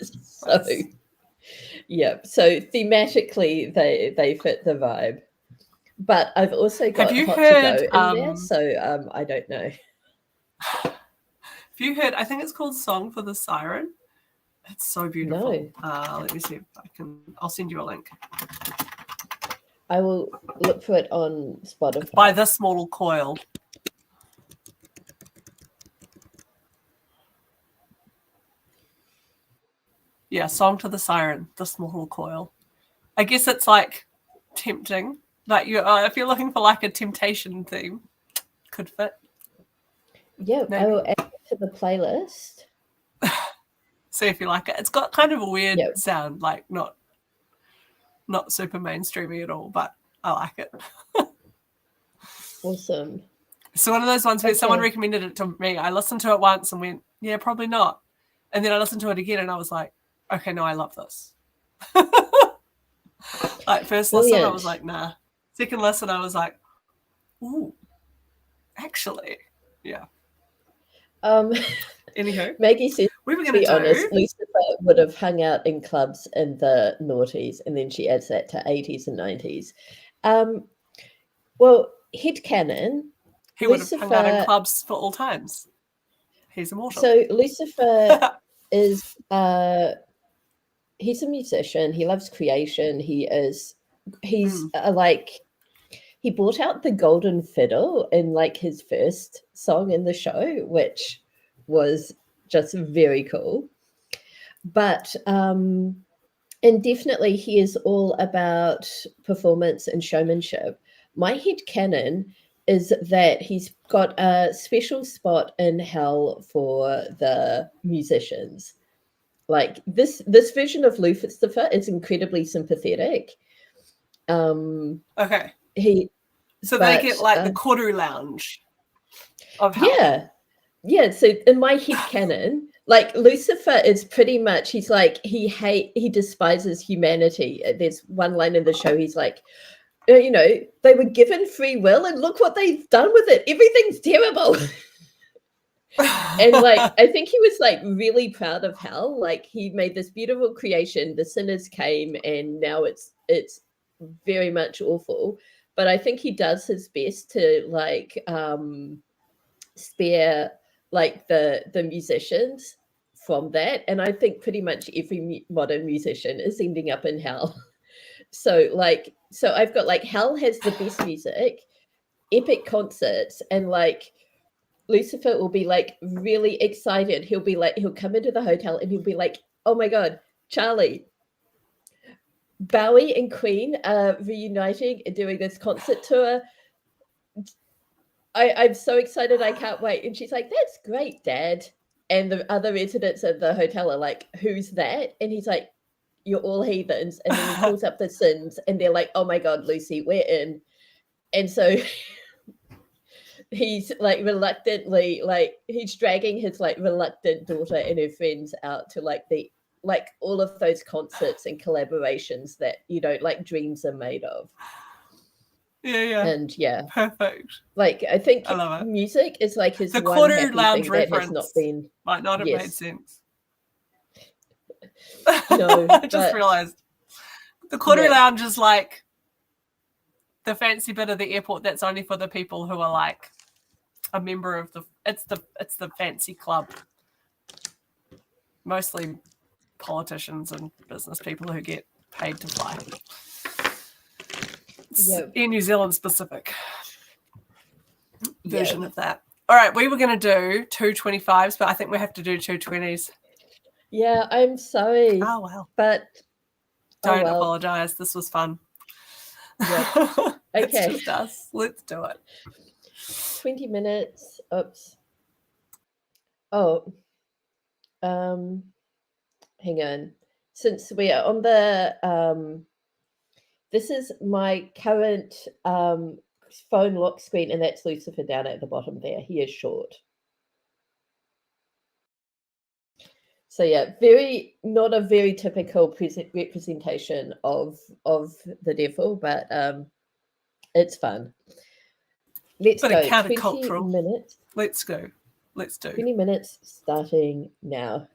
So nice. yeah, so thematically they fit the vibe. But I've also got Hot heard, to Go in there, so I don't know. Have you heard, I think it's called Song for the Siren? It's so beautiful. No. Let me see if I can. I'll send you a link. I will look for it on Spotify. It's by This Mortal Coil. Yeah, Song to the Siren, This Mortal Coil. I guess it's like tempting. Like if you're looking for like a temptation theme, could fit. Yeah, maybe. I will add it to the playlist. See if you like it. It's got kind of a weird sound, like not super mainstreamy at all, but I like it. Awesome. So one of those ones where someone recommended it to me. I listened to it once and went, yeah, probably not. And then I listened to it again and I was like, okay, no, I love this. Like first listen, I was like, nah. Second listen, I was like, ooh, actually, yeah. Anywho, Maggie says, we were to be honest, Lucifer would have hung out in clubs in the noughties, and then she adds that to 80s and 90s. Well, headcanon. He would have hung out in clubs for all times. He's immortal. So Lucifer is he's a musician. He loves creation. He's like, he brought out the golden fiddle in like his first song in the show, which was just very cool. But and definitely he is all about performance and showmanship. My headcanon is that he's got a special spot in hell for the musicians. Like this version of Lucifer is incredibly sympathetic. Okay. They get like the Koru lounge of hell. Yeah. So in my headcanon, like Lucifer is pretty much, he's like, he despises humanity. There's one line in the show, he's like, you know, they were given free will and look what they've done with it. Everything's terrible. And like, I think he was like really proud of hell. Like he made this beautiful creation. The sinners came and now it's very much awful. But I think he does his best to like spare like the musicians from that. And I think pretty much every modern musician is ending up in hell. So I've got like hell has the best music, epic concerts, and like Lucifer will be like really excited. He'll come into the hotel and he'll be like, oh my God, Charlie, Bowie and Queen are reuniting and doing this concert tour. I'm so excited. I can't wait. And she's like, that's great, Dad. And the other residents of the hotel are like, who's that? And he's like, you're all heathens. And then he pulls up the sins and they're like, oh my God, Lucy, we're in. And so he's like reluctantly, like he's dragging his like reluctant daughter and her friends out to like the like all of those concerts and collaborations that, you know, like dreams are made of. Yeah. And yeah. Perfect. Like, I think I love it. music is like his The one quarter happy lounge thing that has not reference been. might not have made Yes. sense. No, I just but realized the quarter yeah. lounge is like the fancy bit of the airport that's only for the people who are like a member of it's the fancy club. Mostly politicians and business people who get paid to fly. Yeah. Air New Zealand specific version of that. All right, we were going to do 225s, but I think we have to do 220s. Yeah, I'm sorry. Oh, well. But don't apologize. This was fun. Yep. It's Okay. just us. Let's do it. 20 minutes. Oops. Oh. Hang on. Since we are on the this is my current phone lock screen, and that's Lucifer down at the bottom there. He is short. So yeah, not a very typical representation of the devil, but it's fun. Let's Bit of go. 20 countercultural. minutes. Let's go. Let's do. 20 minutes starting now.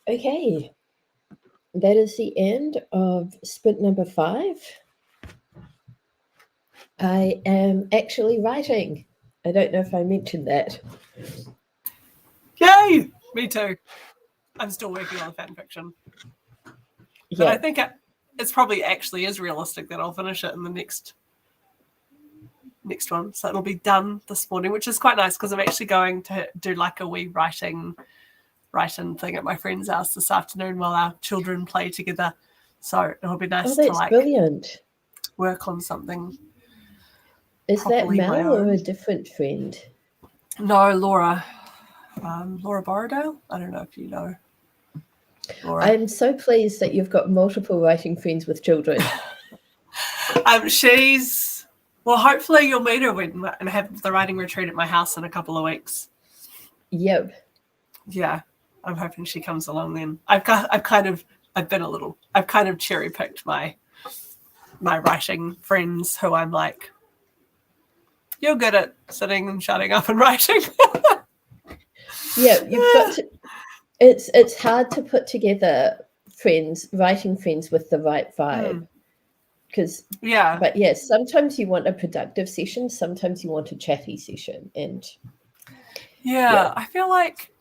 Okay, that is the end of sprint number 5. I am actually writing. I don't know if I mentioned that. Yay! Me too. I'm still working on the fan fiction. But I think it's probably actually is realistic that I'll finish it in the next one. So it'll be done this morning, which is quite nice because I'm actually going to do like a wee write-in thing at my friend's house this afternoon while our children play together. So it'll be nice to like brilliant. work on something. Is that Mel or a different friend? No, Laura. Laura Borrowdale? I don't know if you know Laura. I'm so pleased that you've got multiple writing friends with children. She's... Well, hopefully you'll meet her and have the writing retreat at my house in a couple of weeks. Yep. Yeah, I'm hoping she comes along then. I've kind of cherry-picked my writing friends who I'm like, you're good at sitting and shutting up and writing. Yeah, you've got to... It's hard to put together writing friends with the right vibe. Because but yes, sometimes you want a productive session, sometimes you want a chatty session, and I feel like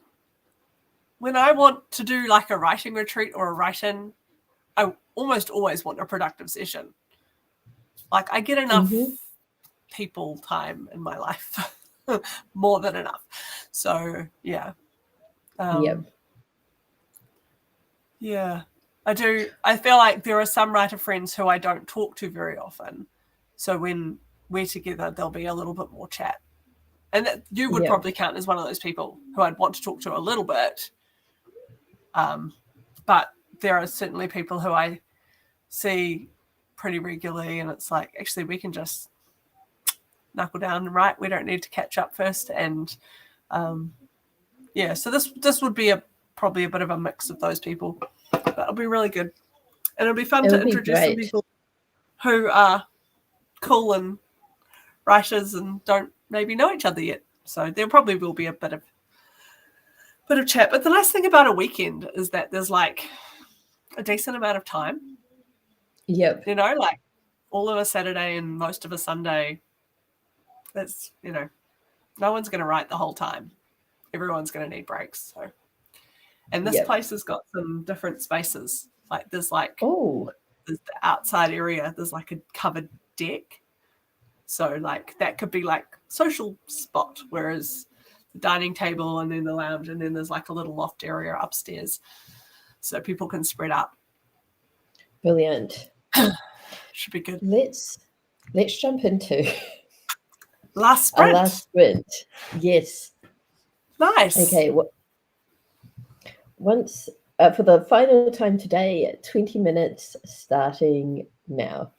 when I want to do like a writing retreat or a write-in, I almost always want a productive session. Like I get enough people time in my life, more than enough. So yeah, yeah. I do. I feel like there are some writer friends who I don't talk to very often. So when we're together, there'll be a little bit more chat. And that you would probably count as one of those people who I'd want to talk to a little bit. But there are certainly people who I see pretty regularly, and it's like, actually, we can just knuckle down and write. We don't need to catch up first. And so this would be probably a bit of a mix of those people. But it'll be really good. And it'll be fun to introduce some people who are cool and writers and don't maybe know each other yet. So there probably will be a bit of chat. But the nice thing about a weekend is that there's like a decent amount of time. Yep. You know, like all of a Saturday and most of a Sunday. That's, no one's going to write the whole time. Everyone's going to need breaks. So, and this place has got some different spaces. Like there's like there's the outside area. There's like a covered deck. So like that could be like social spot, whereas the dining table and then the lounge, and then there's like a little loft area upstairs, so people can spread out. Brilliant. Should be good. Let's jump into last sprint. Our last sprint. Yes. Nice. Okay. Once for the final time today, 20 minutes starting now.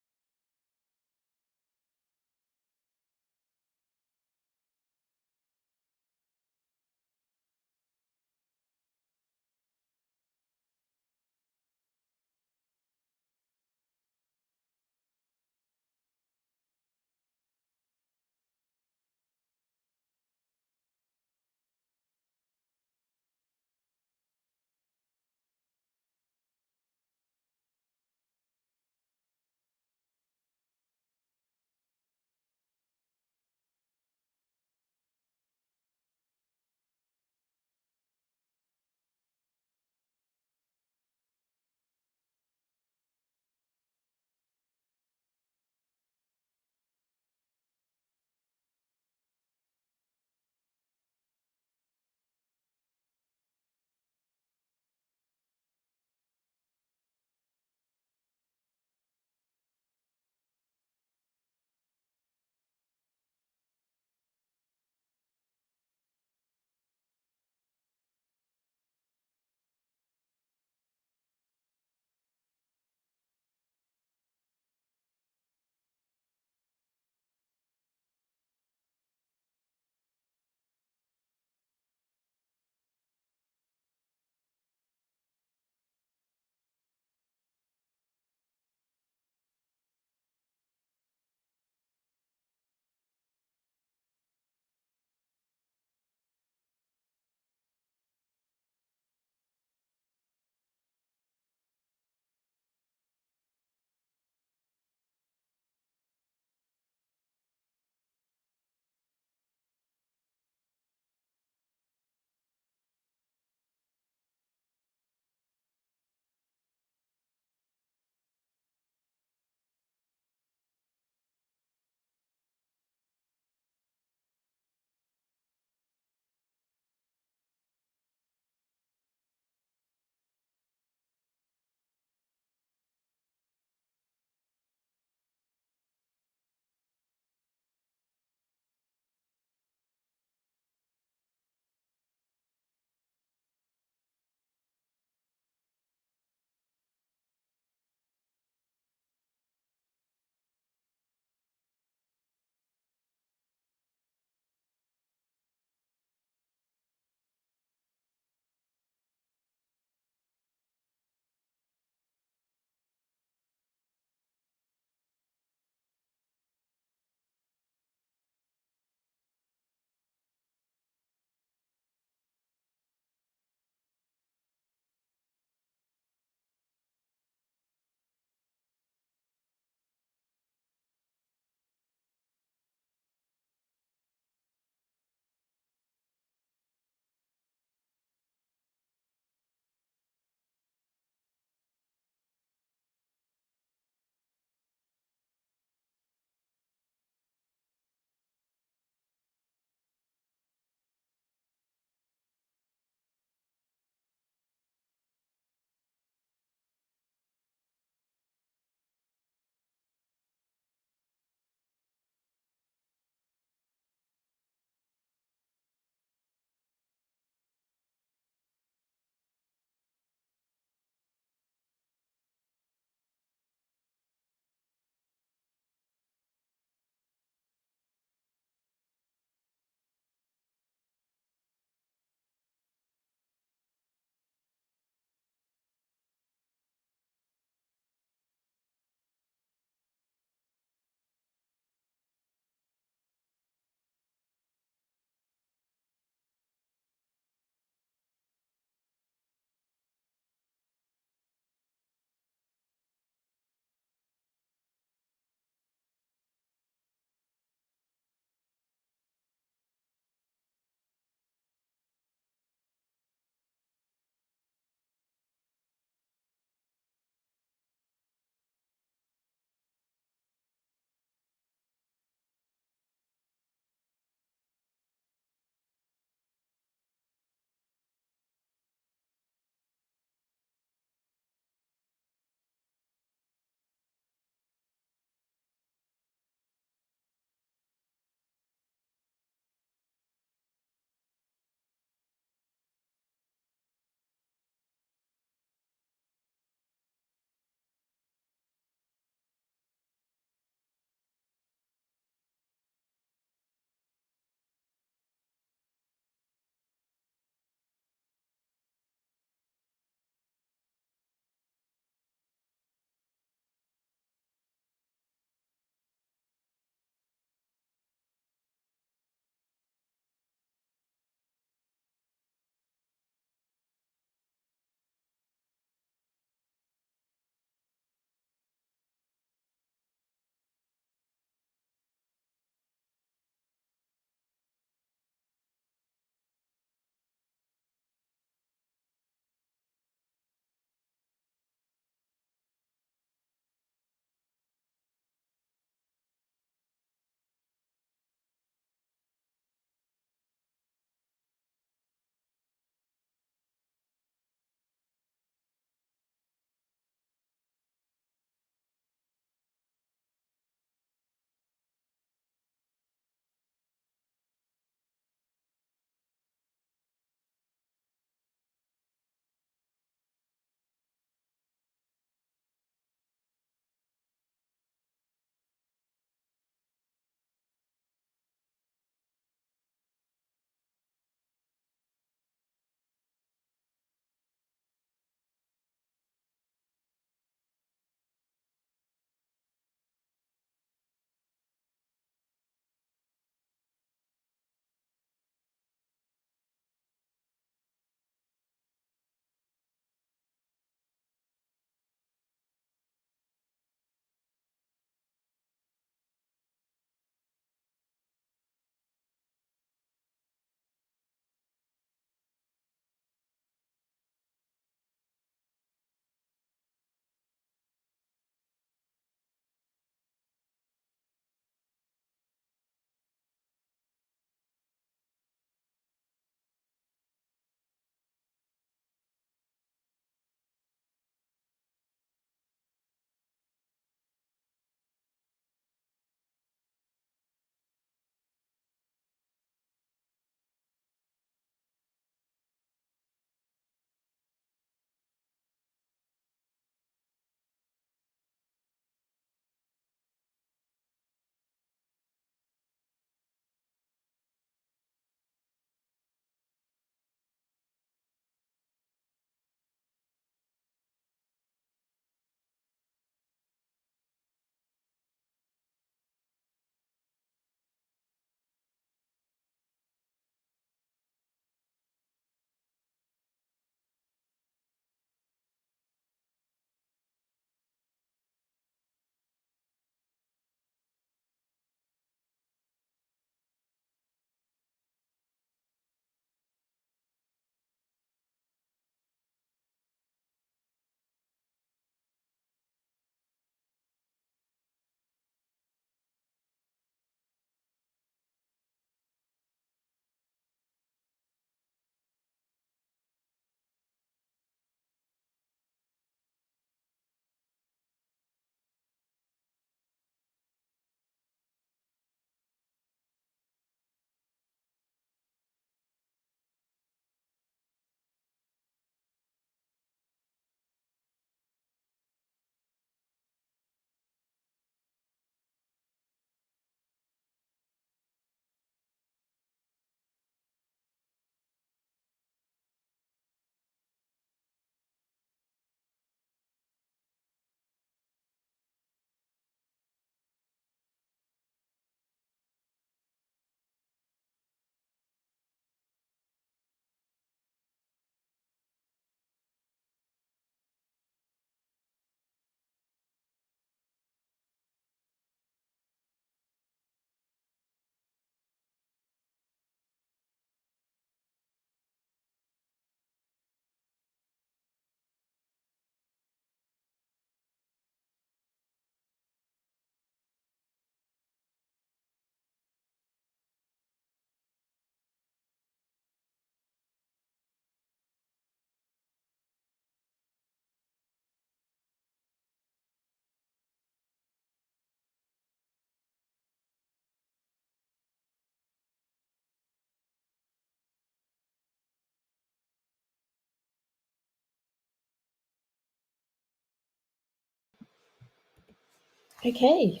Okay.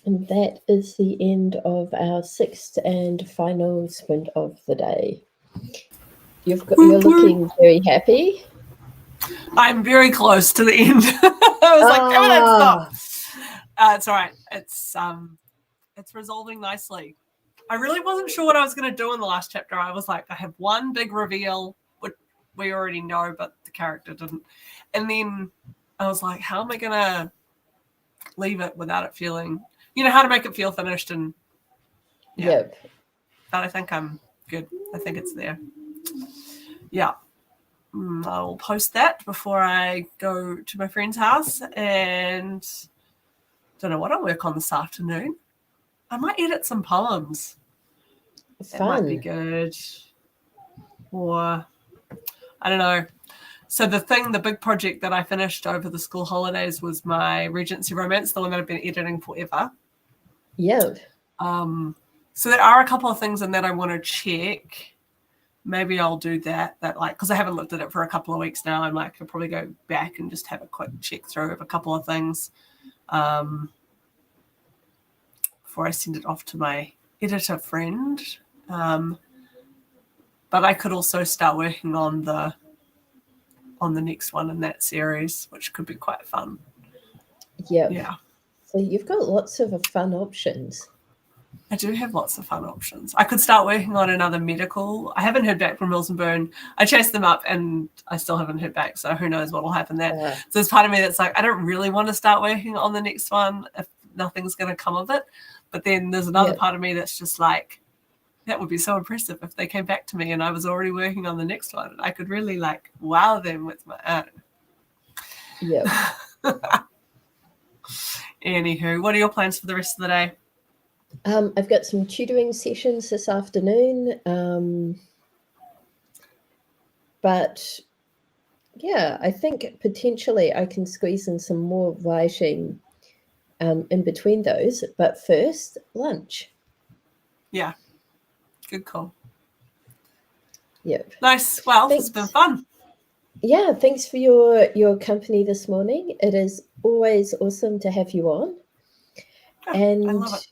And that is the end of our sixth and final sprint of the day. You're looking very happy. I'm very close to the end. I was like, damn it, stop. It's all right. It's resolving nicely. I really wasn't sure what I was going to do in the last chapter. I was like, I have one big reveal, which we already know, but the character didn't. And then I was like, how am I going to leave it without it feeling, how to make it feel finished? And yeah. Yep. But I think I'm good. I think it's there. Yeah. I'll post that before I go to my friend's house, and don't know what I'll work on this afternoon. I might edit some poems. That might be good. Or I don't know. So the big project that I finished over the school holidays was my Regency romance, the one that I've been editing forever. Yep. So there are a couple of things in that I want to check. Maybe I'll do that because I haven't looked at it for a couple of weeks now. I'm like, I'll probably go back and just have a quick check through of a couple of things before I send it off to my editor friend. But I could also start working on the next one in that series, which could be quite fun. Yep. Yeah. So you've got lots of fun options. I do have lots of fun options. I could start working on another medical. I haven't heard back from Mills and Bourne. I chased them up and I still haven't heard back. So who knows what will happen there. So there's part of me that's like, I don't really want to start working on the next one if nothing's going to come of it. But then there's another part of me that's just like, that would be so impressive if they came back to me and I was already working on the next one. And I could really wow them with my own. Yeah. Anywho, what are your plans for the rest of the day? I've got some tutoring sessions this afternoon. But yeah, I think potentially I can squeeze in some more writing in between those. But first, lunch. Yeah. Good call. Yep. Nice. Well, it's been fun. Yeah, thanks for your company this morning. It is always awesome to have you on. Yeah, and I love it.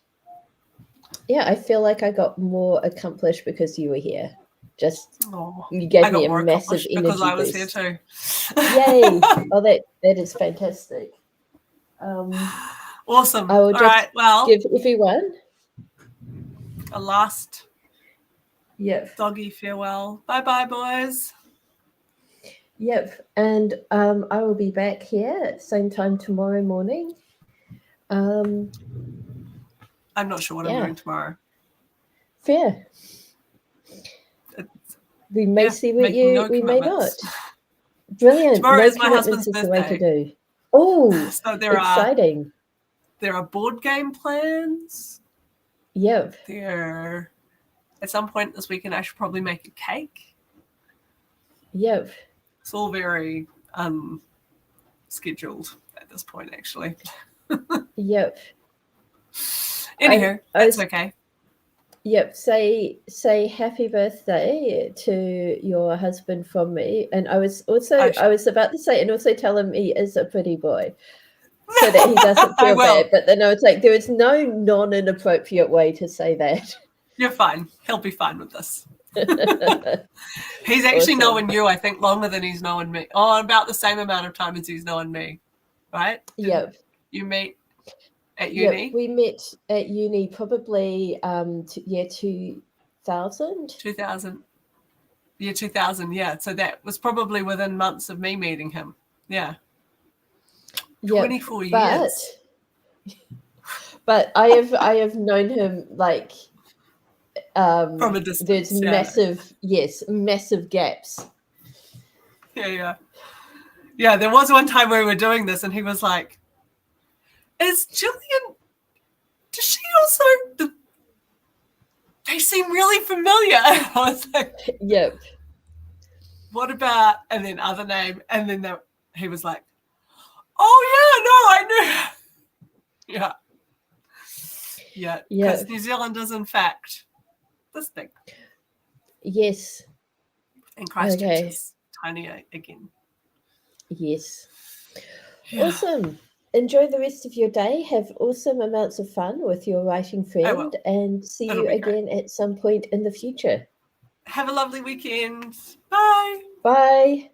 Yeah, I feel like I got more accomplished because you were here. You gave me a massive energy because I was boost. here too. Yay! Oh, that is fantastic. Awesome. I will just give everyone a last doggy farewell. Bye, boys. Yep, and I will be back here at the same time tomorrow morning. I'm not sure what I'm doing tomorrow. Fair. We may see what you. We may not. Brilliant. Tomorrow no is my commitments husband's is the way to birthday. do. Oh, so exciting. There are board game plans. Yep. At some point this weekend, I should probably make a cake. Yep. It's all very scheduled at this point, actually. Yep. Anywho, that's okay. Yep. Say happy birthday to your husband from me. And I was about to say, and also tell him he is a pretty boy, so that he doesn't feel bad. But then I was like, there is no non-inappropriate way to say that. You're fine. He'll be fine with this. He's actually known you, I think, longer than he's known me. Oh, about the same amount of time as he's known me, right? Yep. You meet at uni? Yep, we met at uni probably 2000. 2000. Yeah, 2000, yeah. So that was probably within months of me meeting him. Yeah. Yep, 24 years. But I have known him from a distance. There's massive gaps. Yeah. There was one time where we were doing this and he was like, is Jillian, does she also, they seem really familiar. I was like, yep. What about, and then other name, and then he was like, oh yeah, no, I knew. Yeah, because New Zealand is in fact this big. Yes. And Christchurch is tiny again. Yes. Yeah. Awesome. enjoy the rest of your day. Have awesome amounts of fun with your writing friend, and see It'll you be great. again at some point in the future. Have a lovely weekend. Bye. Bye.